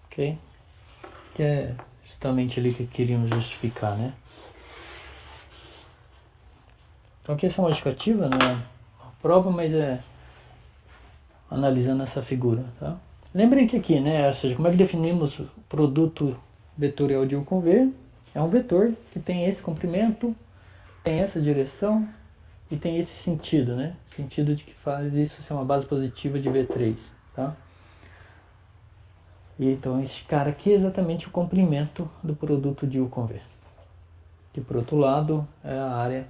Ok? Que é justamente ali que queríamos justificar, né? Então aqui essa é uma justificativa, não é uma prova, mas é analisando essa figura, tá? Lembrem que aqui, né, ou seja, como é que definimos o produto vetorial de U com V? É um vetor que tem esse comprimento, tem essa direção e tem esse sentido, né? Sentido de que faz isso ser uma base positiva de V3, tá? E então esse cara aqui é exatamente o comprimento do produto de U com V. Que por outro lado é a área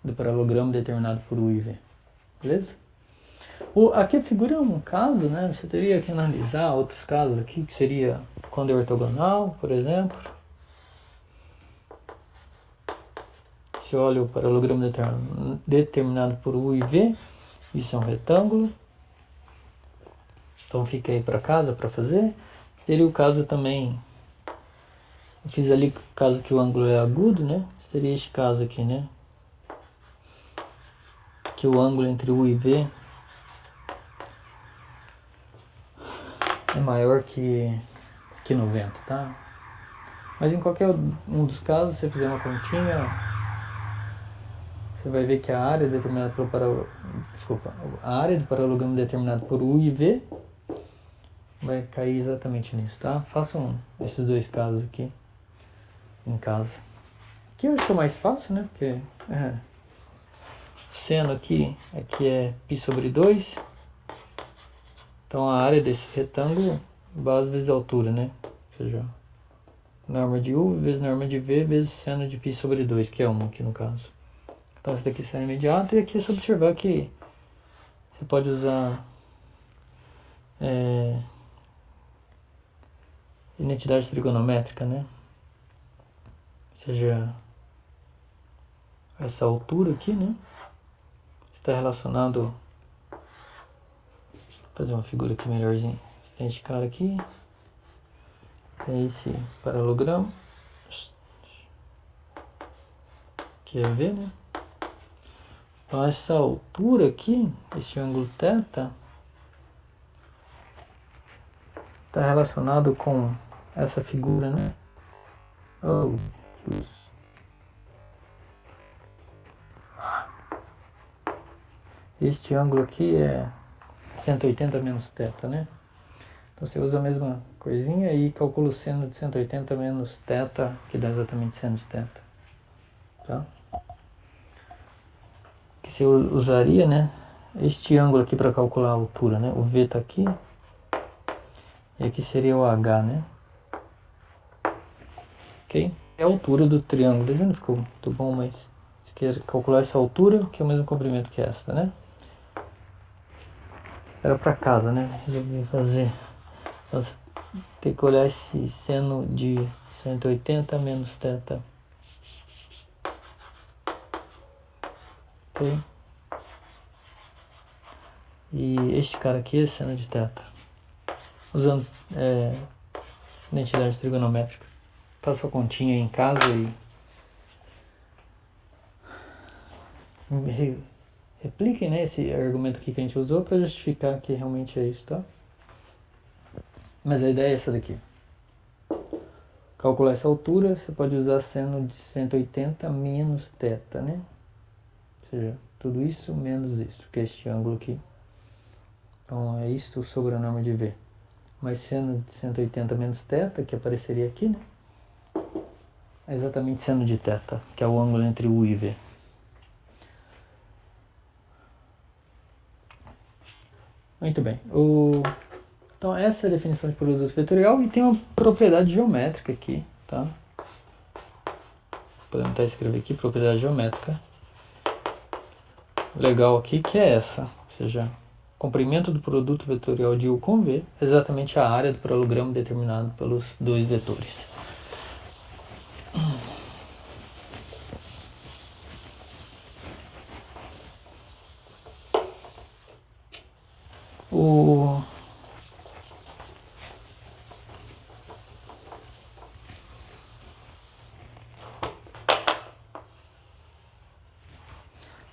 do paralelogramo determinado por U e V. Beleza? Aqui a figura é um caso, né? Você teria que analisar outros casos aqui, que seria quando é ortogonal, por exemplo. Você olha o paralelogramo determinado por U e V, isso é um retângulo. Então fica aí para casa para fazer. Teria o caso também, eu fiz ali o caso que o ângulo é agudo, né? Seria este caso aqui, né? Que o ângulo entre U e V é maior que 90, tá? Mas em qualquer um dos casos, se você fizer uma continha, você vai ver que a área determinada pelo a área do paralogramo determinada por U e V vai cair exatamente nisso, tá? Façam esses dois casos aqui em casa. Aqui eu acho que é mais fácil, né? Porque seno aqui é π sobre 2. Então a área desse retângulo, base vezes altura, né? Ou seja, norma de U vezes norma de V vezes seno de π sobre 2, que é 1 aqui no caso. Então esse daqui será imediato, e aqui é só observar que você pode usar identidade trigonométrica, né? Ou seja, essa altura aqui, né? Está relacionado. Vou fazer uma figura aqui melhorzinha. Tem este cara aqui. Tem esse paralogramo. Que é V, né? Então essa altura aqui, esse ângulo θ, está relacionado com essa figura, né? Oh, Jesus. Este ângulo aqui é 180 menos θ, né? Então você usa a mesma coisinha e calcula o seno de 180 menos θ, que dá exatamente seno de θ. Tá? Que você usaria, né? Este ângulo aqui para calcular a altura, né? O V está aqui. E aqui seria o H, né? Ok? É a altura do triângulo. Ele não ficou muito bom, mas você quer calcular essa altura, que é o mesmo comprimento que esta, né? Era para casa, né? Resolvi fazer. Então, tem que olhar esse seno de 180 menos θ. Ok? E este cara aqui é seno de θ. Usando identidade trigonométrica. Faça a continha aí em casa e repliquem, né, esse argumento aqui que a gente usou para justificar que realmente é isso, tá? Mas a ideia é essa daqui. Calcular essa altura, você pode usar seno de 180 menos θ, né? Ou seja, tudo isso menos isso, que é este ângulo aqui. Então é isto sobre a norma de V. Mas seno de 180 menos θ, que apareceria aqui, né? É exatamente seno de θ, que é o ângulo entre U e V. Muito bem. Então essa é a definição de produto vetorial e tem uma propriedade geométrica aqui, tá? Podemos até escrever aqui, propriedade geométrica. Legal aqui que é essa, ou seja, comprimento do produto vetorial de U com V é exatamente a área do paralogramo determinado pelos dois vetores.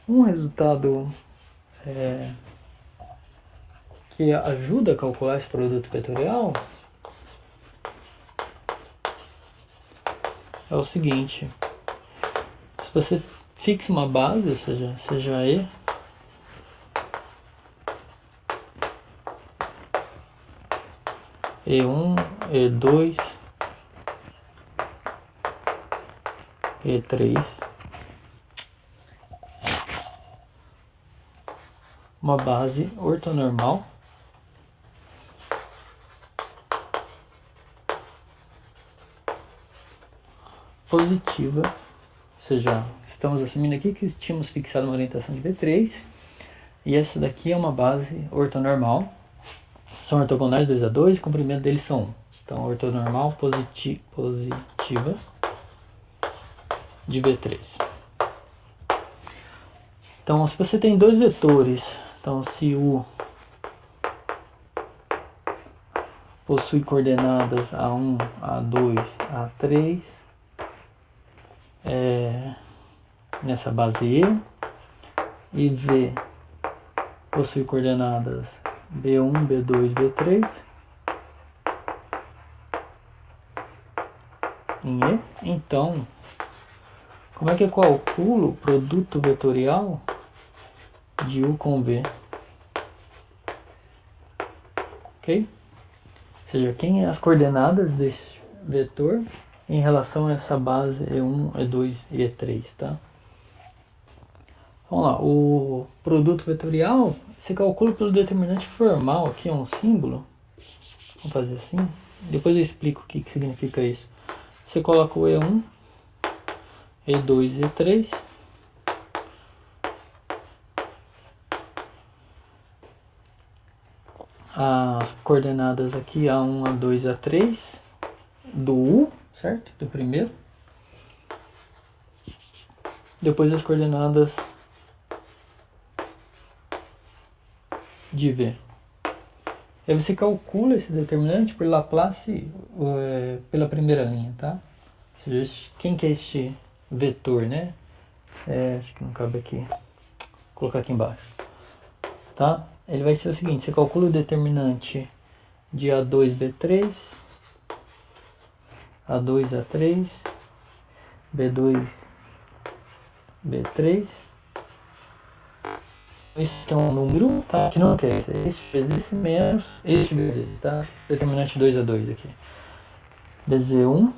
Um resultado que ajuda a calcular esse produto vetorial é o seguinte: se você fixa uma base, ou seja, seja E, E1, E2, E3, uma base ortonormal positiva, ou seja, estamos assumindo aqui que tínhamos fixado uma orientação de V3 e essa daqui é uma base ortonormal, são ortogonais 2 a 2, o comprimento deles são 1. Então ortonormal positiva de V3. Então se você tem dois vetores, então se U possui coordenadas A1, A2, A3 nessa base E V possui coordenadas B1, B2, B3 em E, então como é que eu calculo o produto vetorial de U com V? Ok? Ou seja, quem é as coordenadas desse vetor em relação a essa base E1, E2 e E3, tá? Vamos lá, o produto vetorial se calcula pelo determinante formal, aqui é um símbolo. Vamos fazer assim, depois eu explico o que significa isso. Você coloca o E1, E2 e E3. As coordenadas aqui, A1, A2, A3 do U, certo? Do primeiro. Depois as coordenadas de V. Aí você calcula esse determinante por Laplace pela primeira linha, tá? Ou seja, quem que é este vetor, né? Acho que não cabe aqui. Vou colocar aqui embaixo. Tá? Ele vai ser o seguinte, você calcula o determinante de A2B3, A2A3, B2B3. Isso é um número, tá? Que não quer este vezes esse menos este vezes esse, tá? Determinante 2A2 aqui. BZ1.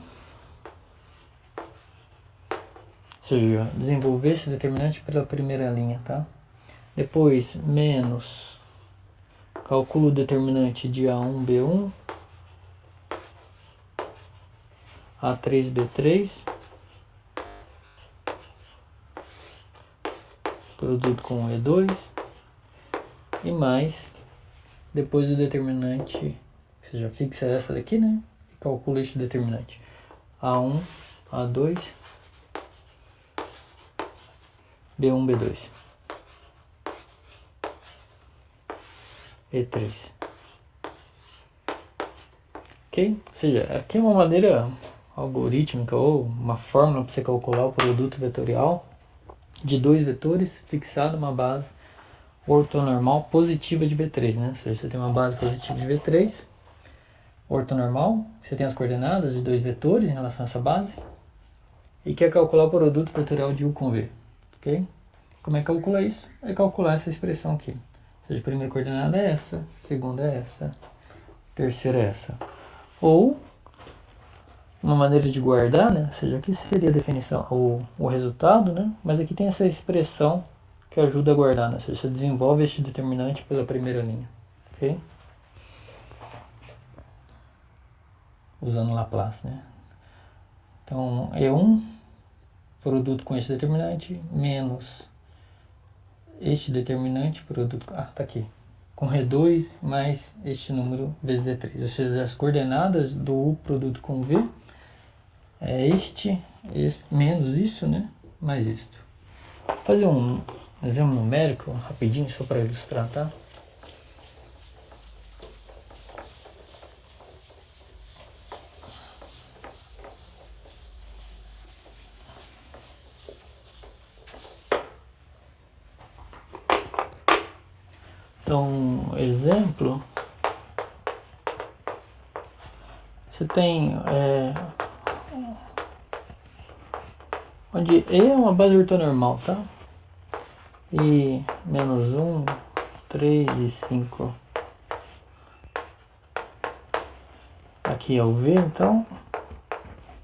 Ou seja, desenvolver esse determinante pela primeira linha, tá? Depois, menos, calculo o determinante de A1B1, A3B3, produto com E2, e mais, depois o determinante, ou seja, fixa essa daqui, né? E calcula este determinante. A1, A2, B1, B2. E3. Ok? Ou seja, aqui é uma maneira algorítmica ou uma fórmula para você calcular o produto vetorial de dois vetores fixado uma base ortonormal positiva de B3, né? Ou seja, você tem uma base positiva de B3, ortonormal, você tem as coordenadas de dois vetores em relação a essa base e quer calcular o produto vetorial de U com V, ok? Como é que calcula isso? É calcular essa expressão aqui. Ou seja, a primeira coordenada é essa, a segunda é essa, a terceira é essa. Ou uma maneira de guardar, né? Ou seja, aqui seria a definição, o resultado, né? Mas aqui tem essa expressão que ajuda a guardar, né? Ou seja, você desenvolve este determinante pela primeira linha, ok? Usando Laplace, né? Então, E1, produto com este determinante, menos este determinante, produto... Ah, tá aqui. Com E2 mais este número vezes E3. Ou seja, as coordenadas do U produto com V é este menos isso, né? Mais isto. Vou fazer um exemplo numérico rapidinho só para ilustrar, tá? Então, exemplo, você tem onde E é uma base ortonormal, tá? E menos 1, 3 e 5. Aqui é o V, então.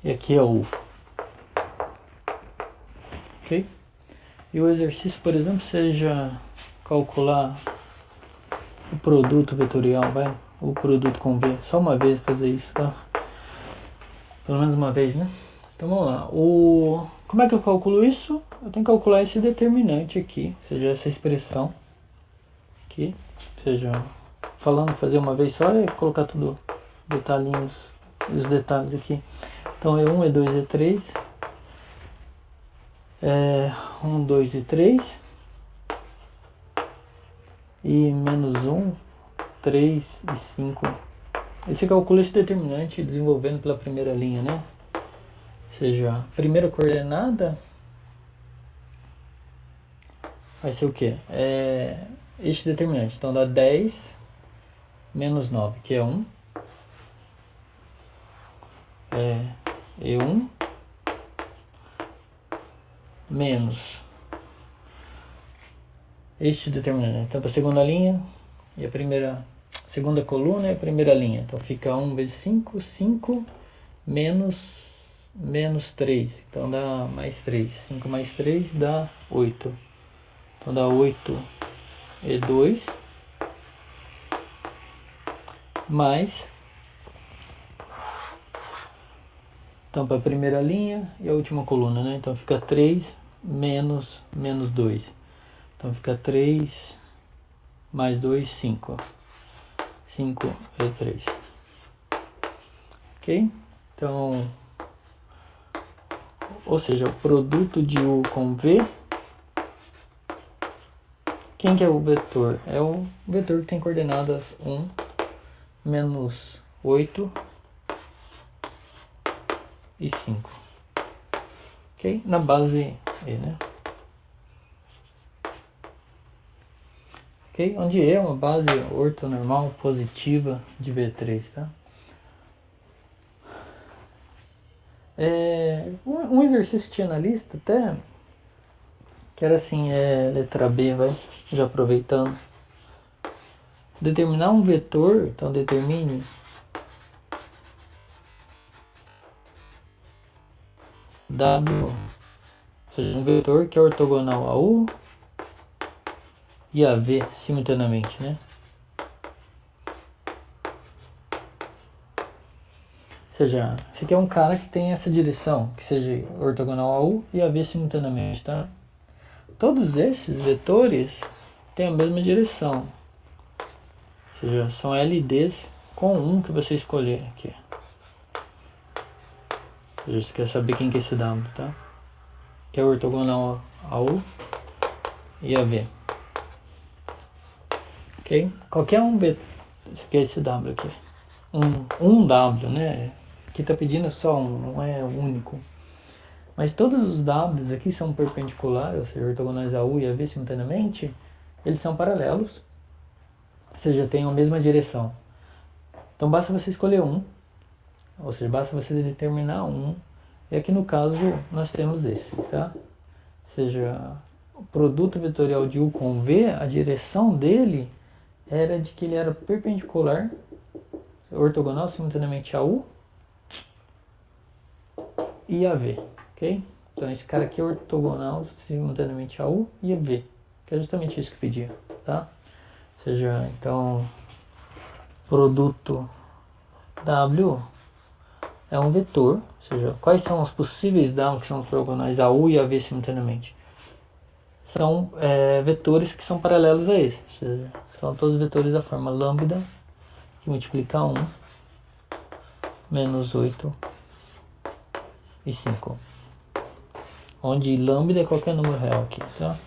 E aqui é o U. Ok? E o exercício, por exemplo, seja calcular o produto vetorial, vai? O produto com V. Só uma vez fazer isso, tá? Pelo menos uma vez, né? Então vamos lá. Como é que eu calculo isso? Eu tenho que calcular esse determinante aqui, ou seja, essa expressão aqui. Ou seja, falando fazer uma vez só é colocar tudo detalhinhos, os detalhes aqui. Então é 1, E2, E3, 1, 2 e 3, e menos 1, 3 e 5. E você calcula esse determinante desenvolvendo pela primeira linha, né? Ou seja, a primeira coordenada vai ser o quê? Este determinante. Então dá 10 menos 9, que é 1. E1 menos este determinante. Então, para a segunda linha e a segunda coluna e a primeira linha. Então, fica 1 vezes 5, 5 menos 3. Então, dá mais 3. 5 mais 3 dá 8. Então, dá 8 e 2 mais. Então, para a primeira linha e a última coluna, né? Então, fica 3 menos 2. Então, fica 3 mais 2, 5. 5 e 3. Ok? Então, ou seja, o produto de U com V. Quem que é o vetor? É o vetor que tem coordenadas 1, menos 8 e 5. Ok? Na base E, né? Ok? Onde E é uma base ortonormal positiva de V3, tá? Um exercício que tinha na lista até, que era assim, letra B, vai, já aproveitando. Determinar um vetor, então determine W, ou seja, um vetor que é ortogonal a U e a V simultaneamente, né? Ou seja, esse aqui é um cara que tem essa direção, que seja ortogonal a U e a V simultaneamente, tá? Todos esses vetores têm a mesma direção, ou seja, são LDs com um que você escolher aqui. Ou seja, você quer saber quem que é esse W, tá? Que é ortogonal a U e a V. Ok? Qualquer um vetor, esse aqui é esse W aqui. Um W, né? Aqui tá pedindo só um, não é único. Mas todos os Ws aqui são perpendiculares, ou seja, ortogonais a U e a V simultaneamente, eles são paralelos, ou seja, têm a mesma direção. Então basta você escolher um, ou seja, basta você determinar um, e aqui no caso nós temos esse, tá? Ou seja, o produto vetorial de U com V, a direção dele era de que ele era perpendicular, ortogonal simultaneamente a U e a V, ok? Então esse cara aqui é ortogonal simultaneamente a U e a V, que é justamente isso que pedia, tá? Ou seja, então, produto W é um vetor, ou seja, quais são os possíveis W que são ortogonais a U e a V simultaneamente? São vetores que são paralelos a esse, ou seja, são todos vetores da forma lambda, que multiplica 1, menos 8 e 5. Onde lambda é qualquer número real aqui, tá?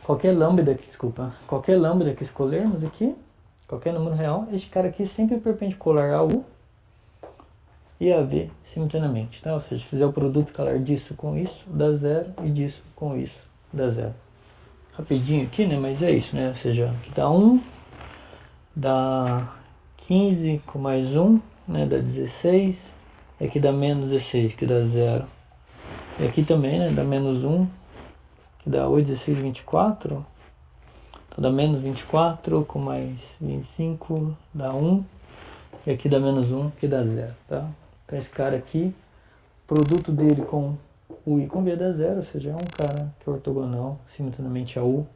Qualquer lambda que escolhermos aqui, qualquer número real, este cara aqui é sempre perpendicular a U e a V simultaneamente, tá? Ou seja, se fizer o produto escalar disso com isso, dá zero, e disso com isso, dá zero. Rapidinho aqui, né? Mas é isso, né? Ou seja, aqui dá 1, dá 15 com mais 1, né? Dá 16, e aqui dá menos 16, que dá zero. E aqui também, né? Dá menos 1, que dá 8, 16, 24. Então dá menos 24 com mais 25 dá 1. E aqui dá menos 1 que dá 0, tá? Então esse cara aqui, produto dele com U e com V dá 0, ou seja, é um cara que é ortogonal simultaneamente a U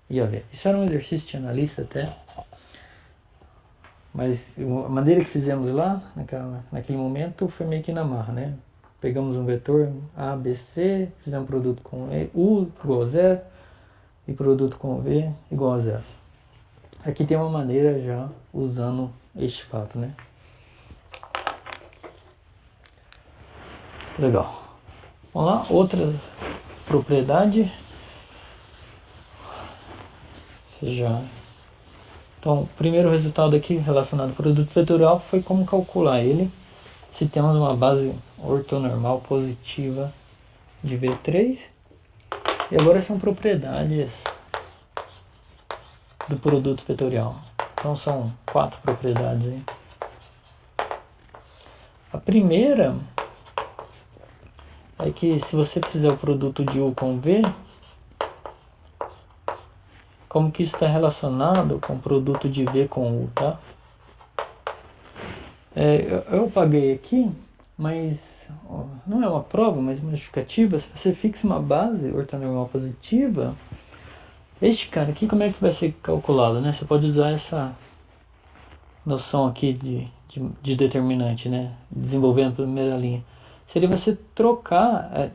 e a V. Isso era um exercício de analista até. Mas a maneira que fizemos lá, naquele momento, foi meio que na marra, né? Pegamos um vetor A, B, C, fizemos um produto com U igual a 0 e produto com V igual a 0. Aqui tem uma maneira já usando este fato, né? Legal. Vamos lá, outra propriedade. Então, o primeiro resultado aqui relacionado ao produto vetorial foi como calcular ele se temos uma base ortonormal positiva de V3. E agora são propriedades do produto vetorial. Então são 4 propriedades aí. primeira é que se você fizer o produto de U com V, como que isso está relacionado com o produto de V com U, tá? Eu apaguei aqui, mas não é uma prova, mas uma justificativa. Se você fixa uma base ortonormal positiva, este cara aqui, como é que vai ser calculado, né? Você pode usar essa noção aqui de determinante, né? Desenvolvendo a primeira linha. Seria você trocar,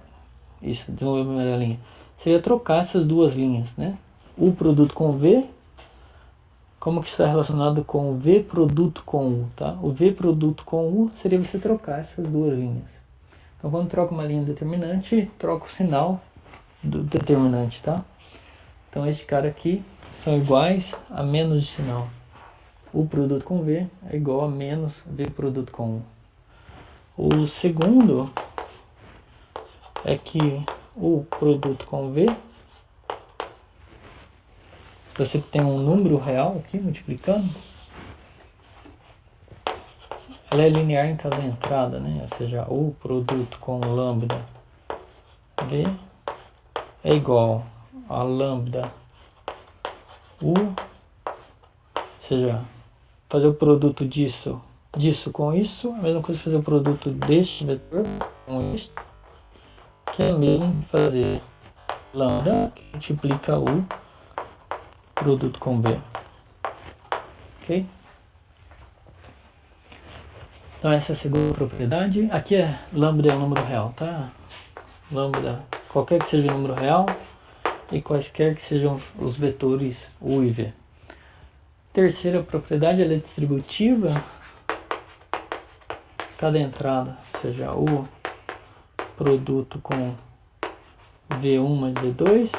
desenvolver a primeira linha. Seria trocar essas duas linhas, né? O produto com V, como que está relacionado com o V produto com U, tá? O V produto com U seria você trocar essas duas linhas. Então quando troca uma linha determinante, troca o sinal do determinante, tá? Então este cara aqui são iguais a menos de sinal. O produto com V é igual a menos V produto com U. O segundo é que o produto com V, você tem um número real aqui multiplicando, ela é linear em cada entrada, né? Ou seja, o produto com lambda V é igual a lambda U, ou seja, fazer o produto disso com isso, a mesma coisa que fazer o produto deste vetor com este, que é o mesmo que fazer lambda que multiplica o produto com V. Ok? Então essa é a segunda propriedade. Aqui lambda é um número real, tá? Lambda, qualquer que seja o número real e quaisquer que sejam os vetores U e V. Terceira propriedade, ela é distributiva. Cada entrada, ou seja, o produto com V1 mais V2,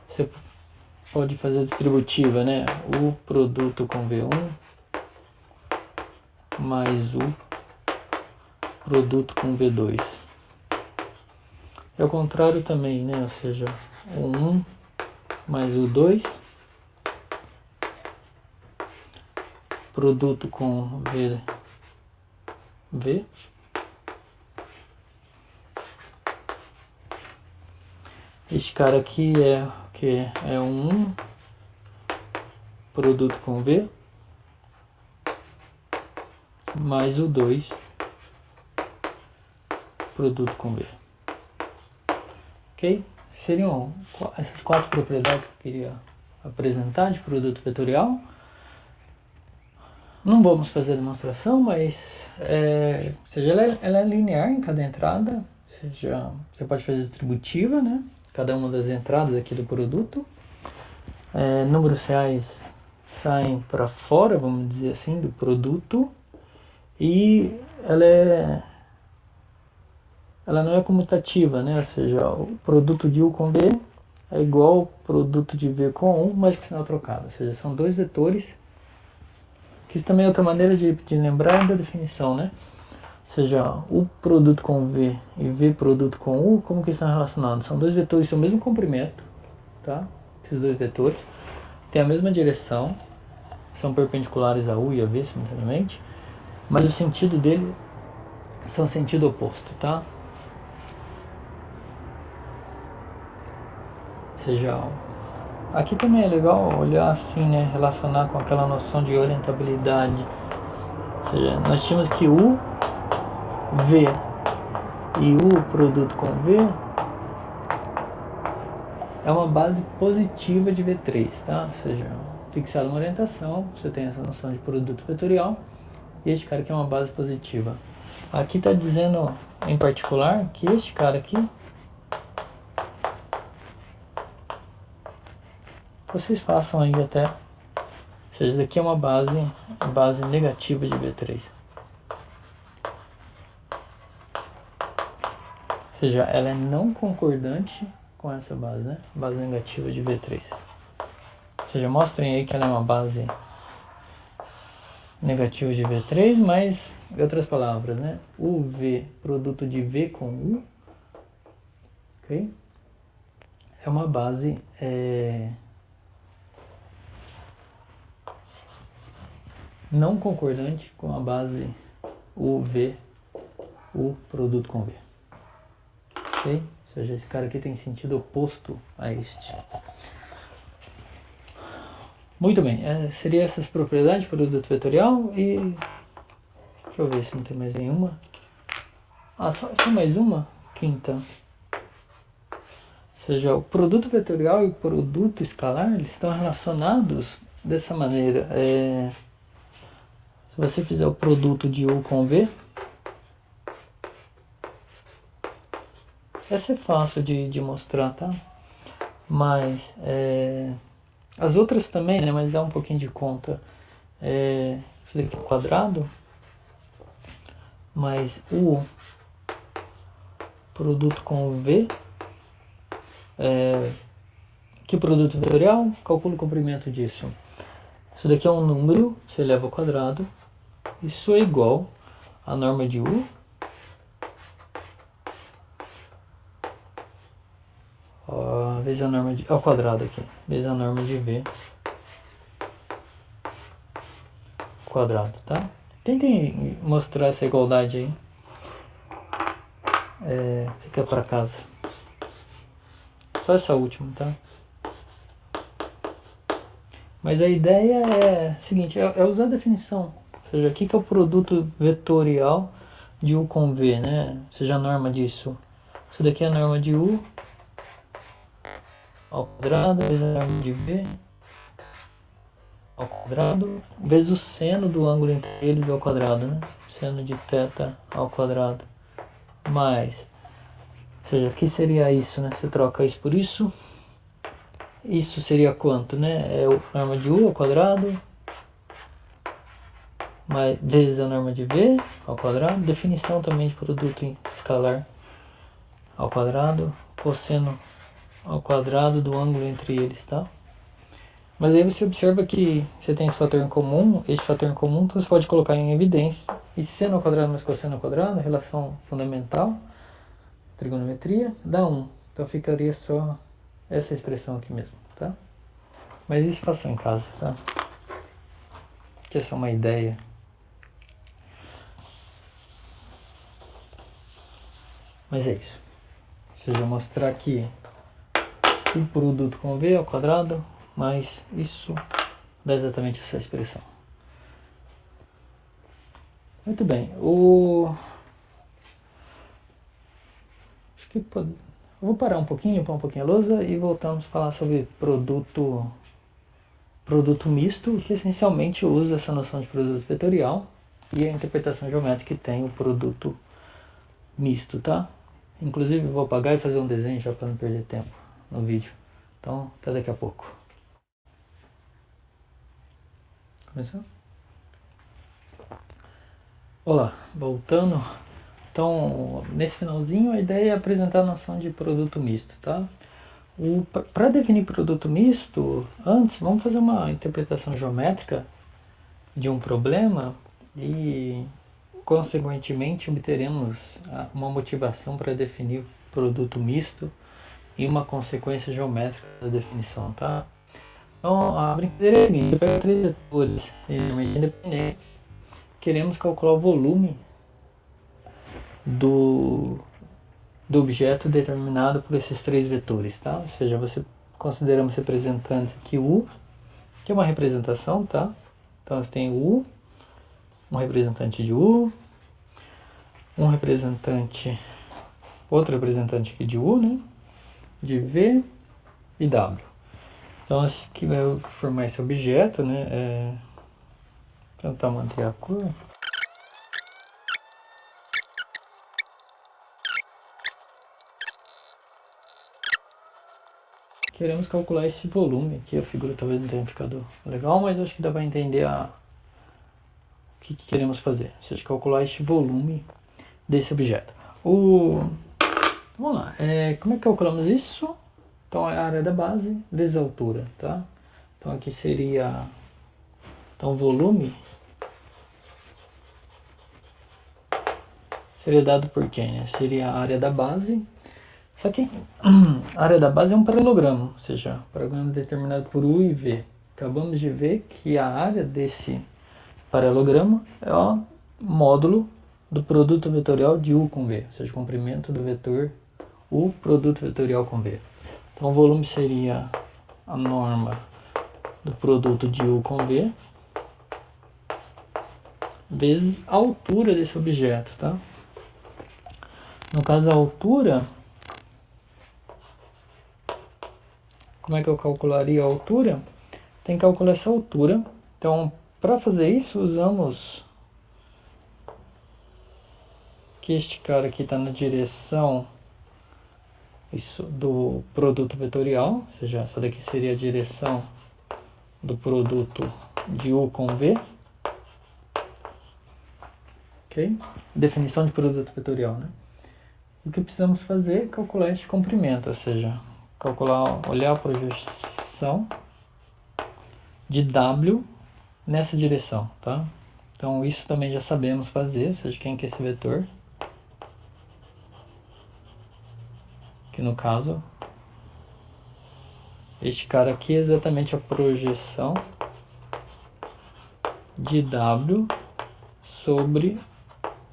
você pode fazer a distributiva, né? O produto com V1 mais o produto com V2. É o contrário também, né? Ou seja, o 1 mais o 2, produto com V. Este cara aqui é um 1, produto com V, mais o 2, produto com V. Ok? Seriam essas quatro propriedades que eu queria apresentar de produto vetorial. Não vamos fazer a demonstração, mas seja, ela é linear em cada entrada, seja, você pode fazer distributiva, né? Cada uma das entradas aqui do produto. Números reais saem para fora, vamos dizer assim, do produto, e ela não é comutativa, né? Ou seja, o produto de U com V é igual ao produto de V com U, mas com sinal trocado. Ou seja, são dois vetores, que também é outra maneira de lembrar da definição, né? Ou seja, o produto com V e V produto com U, como que estão relacionados? São dois vetores que têm o mesmo comprimento, tá? Esses dois vetores têm a mesma direção, são perpendiculares a U e a V simultaneamente, mas o sentido dele são sentido oposto, tá? Ou seja, aqui também é legal olhar assim, né? Relacionar com aquela noção de orientabilidade. Ou seja, nós tínhamos que U, V e U produto com V é uma base positiva de V3, tá? Ou seja, fixada uma orientação, você tem essa noção de produto vetorial, e este cara aqui é uma base positiva. Aqui está dizendo em particular que este cara aqui, vocês façam aí até, ou seja, isso aqui é uma base negativa de V3. Ou seja, ela é não concordante com essa base, né? Base negativa de V3. Ou seja, mostrem aí que ela é uma base negativa de V3, mas, em outras palavras, né? O V, produto de V com U, ok? É uma base não concordante com a base UV, o produto com V. Ok? Ou seja, esse cara aqui tem sentido oposto a este. Muito bem, seria essas propriedades de produto vetorial e... Deixa eu ver se não tem mais nenhuma. Só mais uma? Quinta. Ou seja, o produto vetorial e o produto escalar, eles estão relacionados dessa maneira. Se você fizer o produto de U com V, essa é fácil de mostrar, tá? Mas as outras também, né? Mas dá um pouquinho de conta. Isso daqui é quadrado, mas o produto com V, que produto vetorial, calcula o comprimento disso. Isso daqui é um número, você eleva ao quadrado. Isso é igual à norma de U vezes a norma ao quadrado aqui, vezes a norma de V quadrado, tá? Tentem mostrar essa igualdade aí. Fica para casa. Só essa última, tá? Mas a ideia é a seguinte, é usar a definição. Ou seja, aqui que é o produto vetorial de U com V, né? Ou seja, a norma disso. Isso daqui é a norma de U ao quadrado vezes a norma de V ao quadrado vezes o seno do ângulo entre eles ao quadrado, né? Seno de θ ao quadrado mais, ou seja, aqui seria isso, né? Você troca isso por isso. Isso seria quanto, né? É a norma de U ao quadrado mais vezes a norma de V ao quadrado. Definição também de produto escalar ao quadrado, cosseno ao quadrado do ângulo entre eles, tá? Mas aí você observa que você tem esse fator em comum, então você pode colocar em evidência. E seno ao quadrado mais cosseno ao quadrado, relação fundamental, trigonometria, dá 1. Então ficaria só essa expressão aqui mesmo, tá? Mas isso façam em casa, tá? Que é só uma ideia. Mas é isso. Ou seja, mostrar que o produto com V ao quadrado mais isso dá exatamente essa expressão. Muito bem. Acho que vou parar um pouquinho, pôr um pouquinho a lousa e voltamos a falar sobre produto misto, que essencialmente usa essa noção de produto vetorial e a interpretação geométrica que tem o produto misto, tá? Inclusive vou apagar e fazer um desenho já para não perder tempo no vídeo. Então, até daqui a pouco. Começou? Olá, voltando. Então, nesse finalzinho a ideia é apresentar a noção de produto misto, tá? Para definir produto misto, antes vamos fazer uma interpretação geométrica de um problema e, consequentemente, obteremos uma motivação para definir produto misto e uma consequência geométrica da definição, tá? Então, a brincadeira é a seguinte: eu pego 3 vetores independentes, queremos calcular o volume do objeto determinado por esses 3 vetores, tá? Ou seja, consideramos representantes aqui U, que é uma representação, tá? Então você tem U, um representante de U, outro representante aqui de U, né? De V e W. Então aqui vai formar esse objeto, né? Tentar manter a cor. Queremos calcular esse volume aqui. A figura talvez não tenha ficado legal, mas acho que dá para entender o que queremos fazer. Ou seja, calcular este volume desse objeto. Vamos lá. Como é que calculamos isso? Então é a área da base vezes a altura, tá? Então aqui seria o volume seria dado por quem, né? Seria a área da base. Só que a área da base é um paralelogramo, ou seja, paralelogramo determinado por U e V. Acabamos de ver que a área desse paralelogramo é o módulo do produto vetorial de U com V, ou seja, o comprimento do vetor U produto vetorial com V. Então o volume seria a norma do produto de U com V vezes a altura desse objeto, tá? No caso, a altura, como é que eu calcularia a altura? Tem que calcular essa altura. Então, para fazer isso, usamos que este cara aqui está na direção do produto vetorial, ou seja, essa daqui seria a direção do produto de U com V. Ok? Definição de produto vetorial, né? O que precisamos fazer é calcular este comprimento, ou seja, olhar a projeção de W nessa direção, tá? Então isso também já sabemos fazer, ou seja, quem que é esse vetor? Que no caso, este cara aqui é exatamente a projeção de W sobre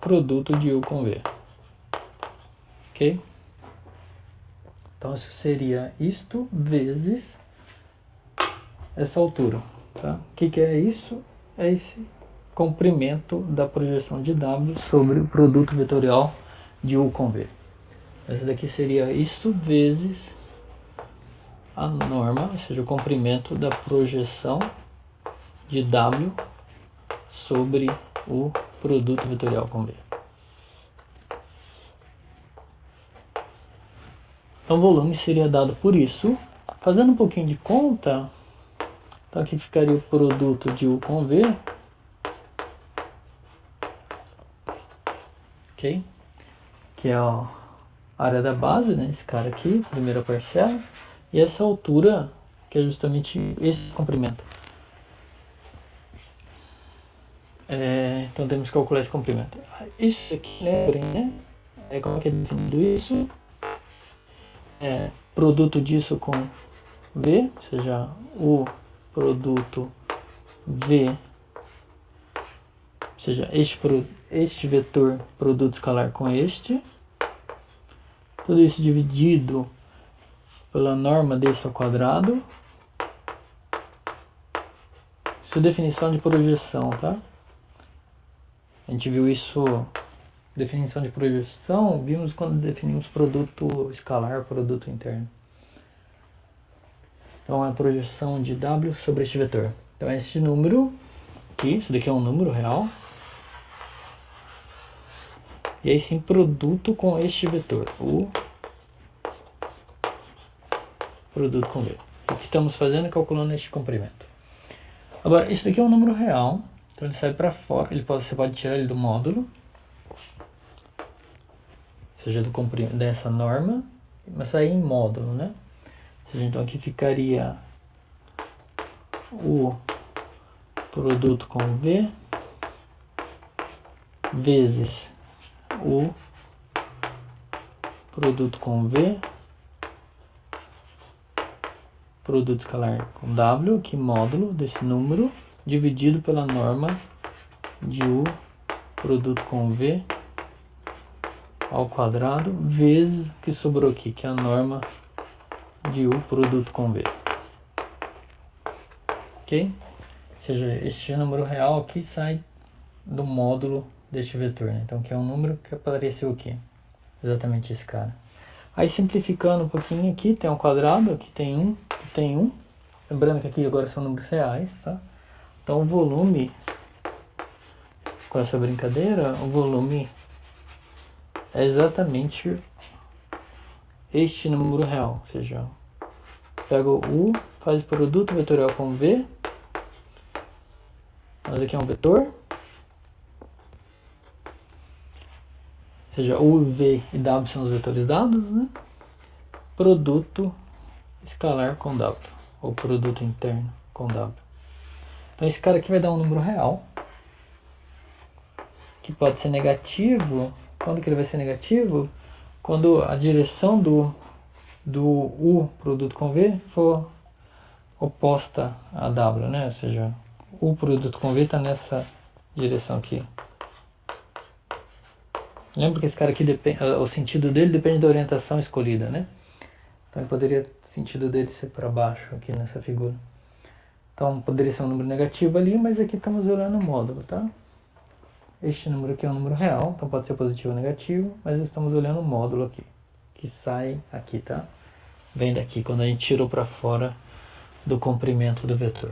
produto de U com V. Ok? Então isso seria isto vezes essa altura. Tá? O que é isso? É esse comprimento da projeção de W sobre o produto vetorial de U com V. Essa daqui seria isso vezes a norma, ou seja, o comprimento da projeção de W sobre o produto vetorial com V. Então o volume seria dado por isso. Fazendo um pouquinho de conta, então aqui ficaria o produto de U com V. Ok? Que é a área da base, né? Esse cara aqui, primeira parcela. E essa altura, que é justamente esse comprimento. Então temos que calcular esse comprimento. Isso aqui, lembrem, né? Como é que é definido isso? Produto disso com V, ou seja, o produto V, ou seja, este vetor produto escalar com este. Tudo isso dividido pela norma desse ao quadrado. Isso é definição de projeção, tá? A gente viu isso, definição de projeção, vimos quando definimos produto escalar, produto interno. Então é a projeção de W sobre este vetor. Então é este número aqui, isso daqui é um número real. E aí sim, produto com este vetor, o produto com V. O que estamos fazendo é calculando este comprimento. Agora, isso daqui é um número real, então ele sai para fora, você pode tirar ele do módulo, ou seja, dessa norma, mas sair em módulo, né? Ou seja, então aqui ficaria o produto com V vezes o produto com V produto escalar com W, que módulo desse número, dividido pela norma de U produto com V ao quadrado, vezes o que sobrou aqui, que é a norma de U produto com V. Ok? Ou seja, este número real aqui sai do módulo deste vetor, né? Então que é um número que apareceu aqui, exatamente esse cara. Aí simplificando um pouquinho aqui, tem um quadrado, aqui tem um, tem um. Lembrando que aqui agora são números reais, tá? Então o volume, com essa brincadeira, o volume é exatamente este número real. Ou seja, pega o U, faz o produto vetorial com V. Mas aqui é um vetor. Ou seja, U, V e W são os vetores dados, né? Produto escalar com W, ou produto interno com W. Então esse cara aqui vai dar um número real, que pode ser negativo. Quando que ele vai ser negativo? Quando a direção do U produto com V for oposta a W, né? Ou seja, o produto com V está nessa direção aqui. Lembra que esse cara aqui, o sentido dele depende da orientação escolhida, né? Então o sentido dele ser para baixo aqui nessa figura. Então poderia ser um número negativo ali, mas aqui estamos olhando o módulo, tá? Este número aqui é um número real, então pode ser positivo ou negativo, mas estamos olhando o módulo aqui, que sai aqui, tá? Vem daqui, quando a gente tirou para fora do comprimento do vetor.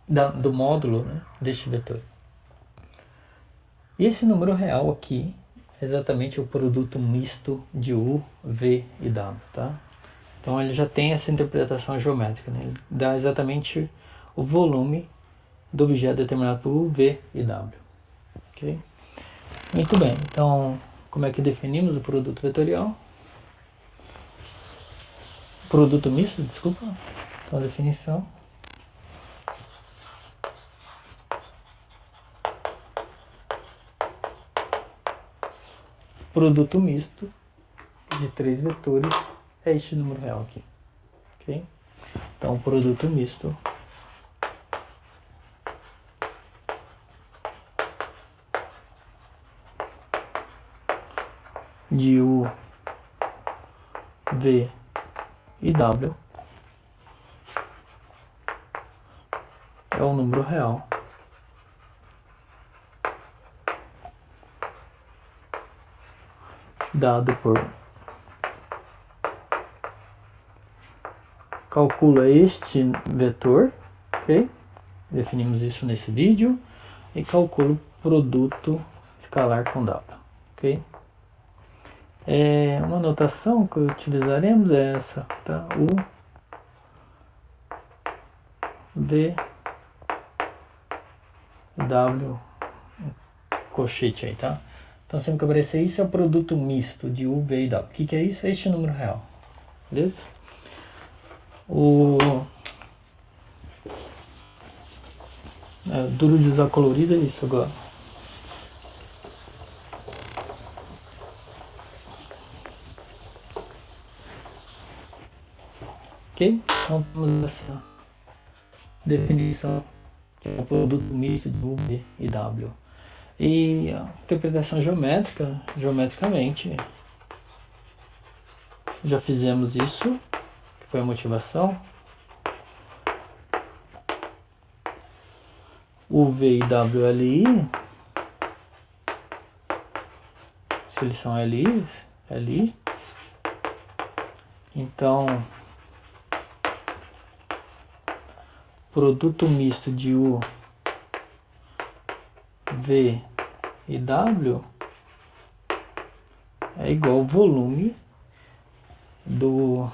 Do módulo, né, deste vetor. E esse número real aqui é exatamente o produto misto de U, V e W, tá? Então ele já tem essa interpretação geométrica, né? Ele dá exatamente o volume do objeto determinado por U, V e W. Ok? Muito bem, então como é que definimos o produto vetorial? Produto misto, desculpa. Então a definição. Produto misto de 3 vetores é este número real aqui. Ok? Então, produto misto de U, V e W é o número real dado por calcula este vetor, ok? Definimos isso nesse vídeo e calcula o produto escalar com W, ok? Uma notação que utilizaremos é essa, tá? U, V, W, colchete aí, tá? Então sempre que aparecer isso é o produto misto de U, V e W. O que é isso? É este número real, beleza? Duro de usar colorido é isso agora. Ok? Então temos essa definição que é o produto misto de U, V e W. E a interpretação geométrica, geometricamente, já fizemos isso, que foi a motivação. U, V e W, LI, se eles são LI, então produto misto de U, V e W é igual ao volume do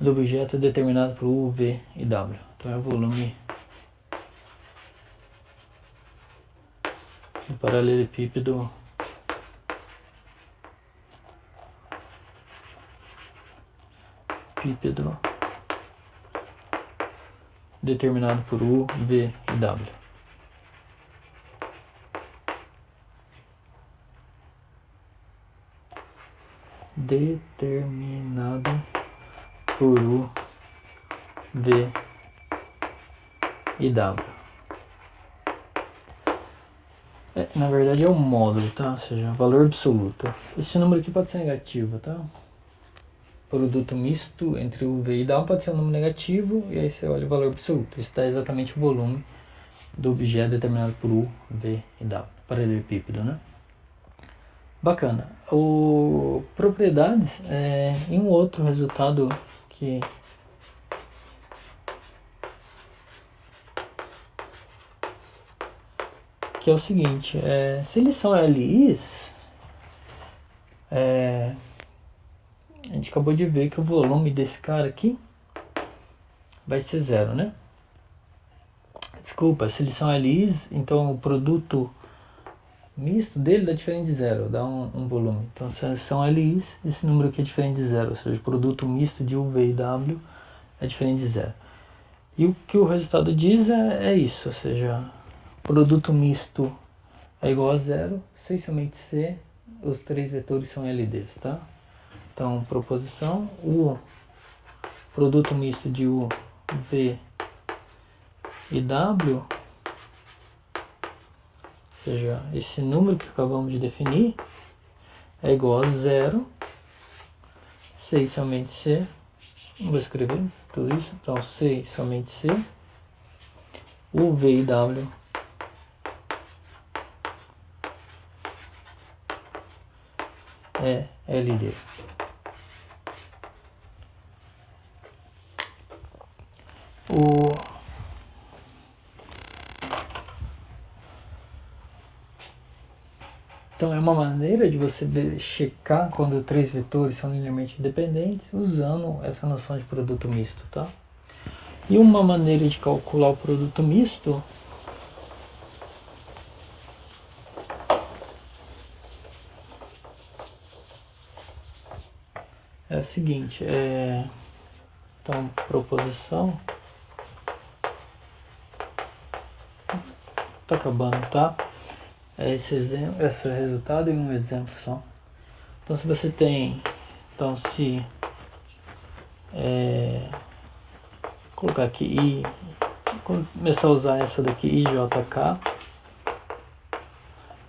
objeto determinado por U, V e W. Então é o volume do paralelepípedo determinado por U, V e W. Determinado por U, V e W. Na verdade é um módulo, tá? Ou seja, valor absoluto. Esse número aqui pode ser negativo, tá? Produto misto entre U, V e W pode ser um número negativo, e aí você olha o valor absoluto. Isso dá exatamente o volume do objeto determinado por U, V e W. Paralelepípedo, né? Bacana. Propriedades e um outro resultado que é o seguinte, se eles são LIs, a gente acabou de ver que o volume desse cara aqui vai ser zero, né? Desculpa, se eles são LIs, então o produto misto dele dá diferente de zero, dá um volume. Então se são LIs, esse número aqui é diferente de zero, ou seja, o produto misto de U, V e W é diferente de zero. E o que o resultado diz é isso, ou seja, produto misto é igual a zero se somente C, os 3 vetores são LDs, tá? Então, proposição, o produto misto de U, V e W Ou seja, esse número que acabamos de definir é igual a 0, C somente C. Vou escrever tudo isso. Então, C somente C. U, V e W é LD. Então é uma maneira de você checar quando três vetores são linearmente independentes usando essa noção de produto misto, tá? E uma maneira de calcular o produto misto é a seguinte, então proposição tá acabando, tá? Esse resultado em um exemplo só. Então se você tem, então se colocar aqui I, começar a usar essa daqui, IJK,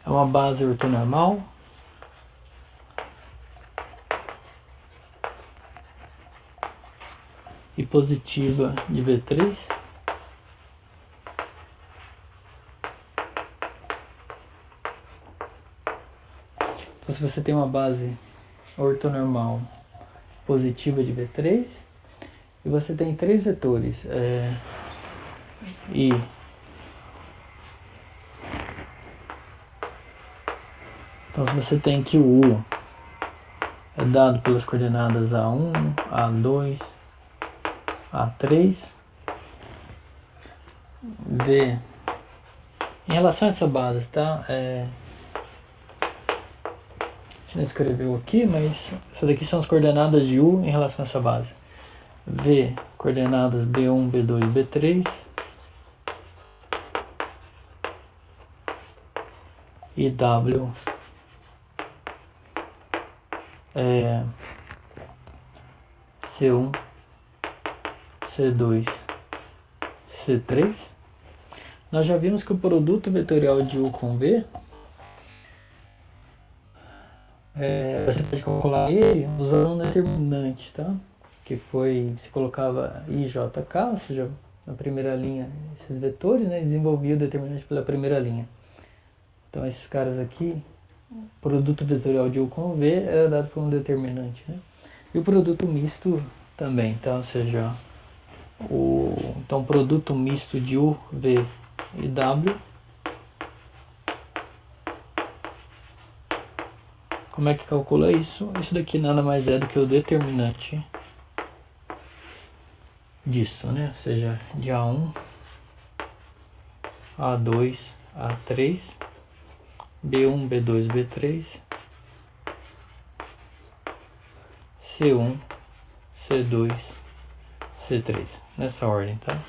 é uma base ortonormal e positiva de V3. Então se você tem uma base ortonormal positiva de V3 e você tem três vetores I, então se você tem que o U é dado pelas coordenadas A1, A2, A3, V, em relação a essa base, tá? A gente não escreveu aqui, mas essas daqui são as coordenadas de U em relação a essa base. V, coordenadas B1, B2, B3. E W C1, C2, C3. Nós já vimos que o produto vetorial de U com V, você pode calcular ele usando um determinante, tá? Que foi, se colocava IJK, ou seja, na primeira linha, esses vetores, né? Desenvolvia o determinante pela primeira linha. Então esses caras aqui, produto vetorial de U com V era dado por um determinante, né? E o produto misto também, tá? Ou seja, então produto misto de U, V e W. Como é que calcula isso? Isso daqui nada mais é do que o determinante disso, né? Ou seja, de A1, A2, A3, B1, B2, B3, C1, C2, C3. Nessa ordem, tá?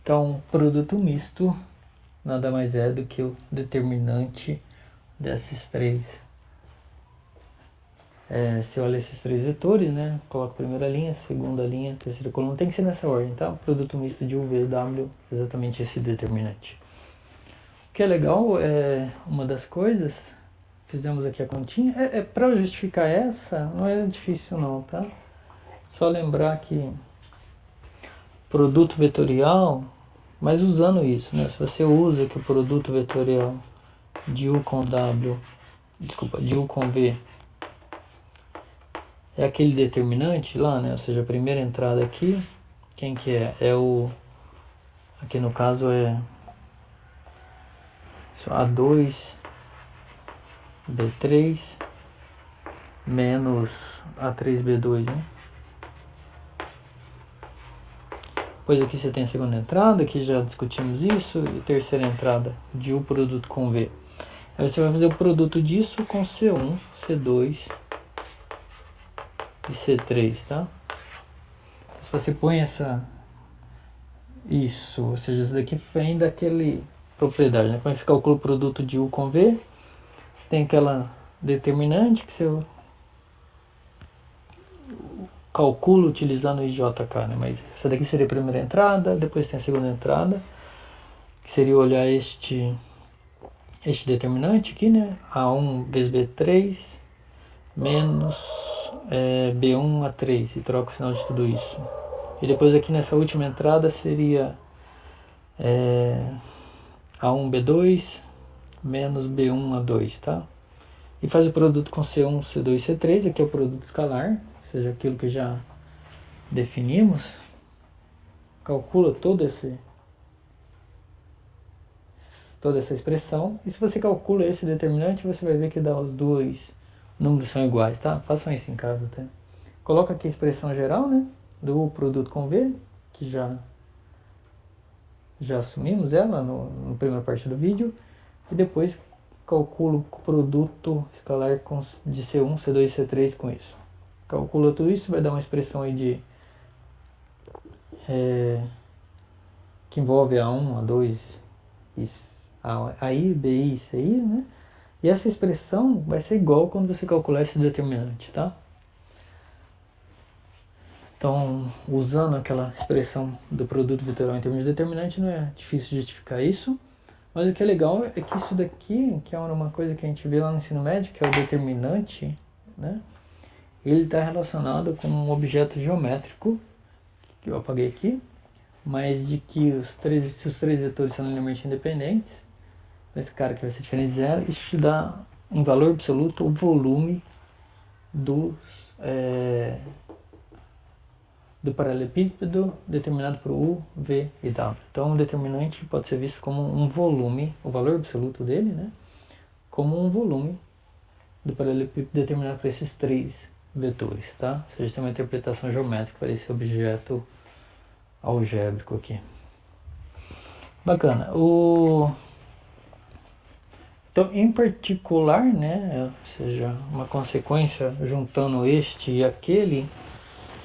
Então, produto misto nada mais é do que o determinante desses três. Se olha esses três vetores, né? Coloca a primeira linha, segunda linha, terceira coluna. Tem que ser nessa ordem, tá? O produto misto de U, V e W, exatamente esse determinante. O que é legal, uma das coisas, fizemos aqui a continha, para justificar essa, não é difícil não, tá? Só lembrar que produto vetorial, mas usando isso, né? Se você usa que o produto vetorial de U com W, de U com V, é aquele determinante lá, né? Ou seja, a primeira entrada aqui, quem que é? Aqui no caso é A2, B3, menos A3B2, né? Depois aqui você tem a segunda entrada, que já discutimos isso, e terceira entrada de U produto com V. Aí você vai fazer o produto disso com C1, C2 e C3, tá? Se você põe isso, ou seja, isso daqui vem daquele propriedade, né? Quando você calcula o produto de U com V, tem aquela determinante que você calculo utilizando o IJK, né? Mas essa daqui seria a primeira entrada, depois tem a segunda entrada, que seria olhar este determinante aqui, né? A1 vezes B3 menos B1 a 3, e troca o sinal de tudo isso. E depois aqui nessa última entrada seria A1 B2 menos B1 a 2, tá? E faz o produto com C1, C2 e C3, aqui é o produto escalar, ou seja, aquilo que já definimos. Calcula toda essa expressão, e se você calcula esse determinante, você vai ver que os dois números são iguais, tá? Façam isso em casa, tá? Coloca aqui a expressão geral, né, do produto com V, que já assumimos ela na primeira parte do vídeo, e depois calculo o produto escalar de C1, C2 e C3 com isso. Calcula tudo isso, vai dar uma expressão aí de que envolve A1, A2, AI, BI e CI, né? E essa expressão vai ser igual quando você calcular esse determinante, tá? Então, usando aquela expressão do produto vetorial em termos de determinante, não é difícil justificar isso. Mas o que é legal é que isso daqui, que é uma coisa que a gente vê lá no ensino médio, que é o determinante, né? Ele está relacionado com um objeto geométrico, que eu apaguei aqui, mas de que se os três vetores são linearmente independentes, esse cara que vai ser diferente de zero, isso te dá em valor absoluto o volume do paralelepípedo determinado por U, V e W. Então o determinante pode ser visto como um volume, o valor absoluto dele, né? Como um volume do paralelepípedo determinado por esses três vetores, tá? Ou seja, tem uma interpretação geométrica para esse objeto algébrico aqui. Bacana. Então, em particular, né, ou seja, uma consequência juntando este e aquele,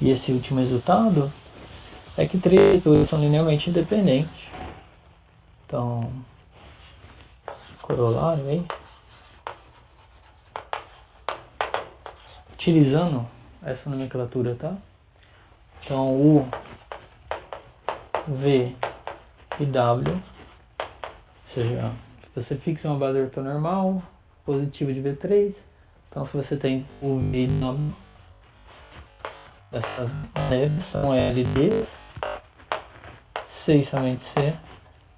e esse último resultado, é que três vetores são linearmente independentes. Então, corolário aí, utilizando essa nomenclatura, tá? Então, U, V e W, ou seja, se você fixa uma base ortonormal positiva de V3, então se você tem U, V e W, essas neves são LD, C e somente C.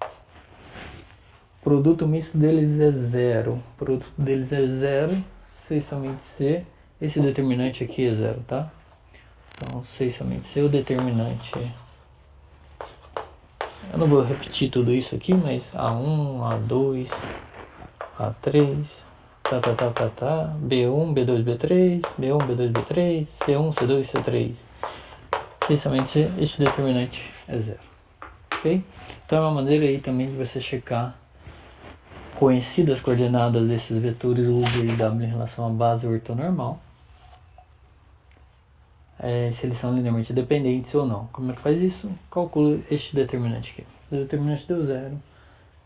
O produto misto deles é zero. O produto deles é zero, C e somente C. Esse determinante aqui é zero, tá? Então C e somente C, o determinante. Eu não vou repetir tudo isso aqui, mas A1, A2, A3, B1, B2, B3, B1, B2, B3, C1, C2, C3. C somente C, este determinante é zero. Ok? Então é uma maneira aí também de você checar, conhecidas as coordenadas desses vetores U, V e W em relação à base ortonormal, se eles são linearmente dependentes ou não. Como é que faz isso? Calcula este determinante aqui. O determinante deu zero,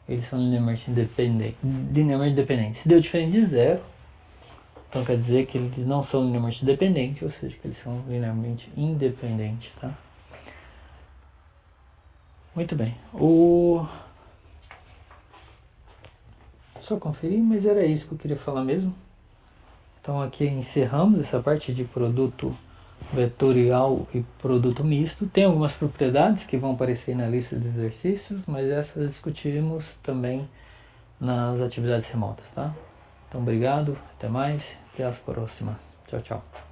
eles são linearmente dependentes. Se deu diferente de zero, então quer dizer que eles não são linearmente dependentes, ou seja, que eles são linearmente independentes, tá? Muito bem. Só conferir, mas era isso que eu queria falar mesmo. Então aqui encerramos essa parte de produto vetorial e produto misto. Tem algumas propriedades que vão aparecer na lista de exercícios, mas essas discutiremos também nas atividades remotas, tá? Então obrigado, até mais, até a próxima. Tchau, tchau.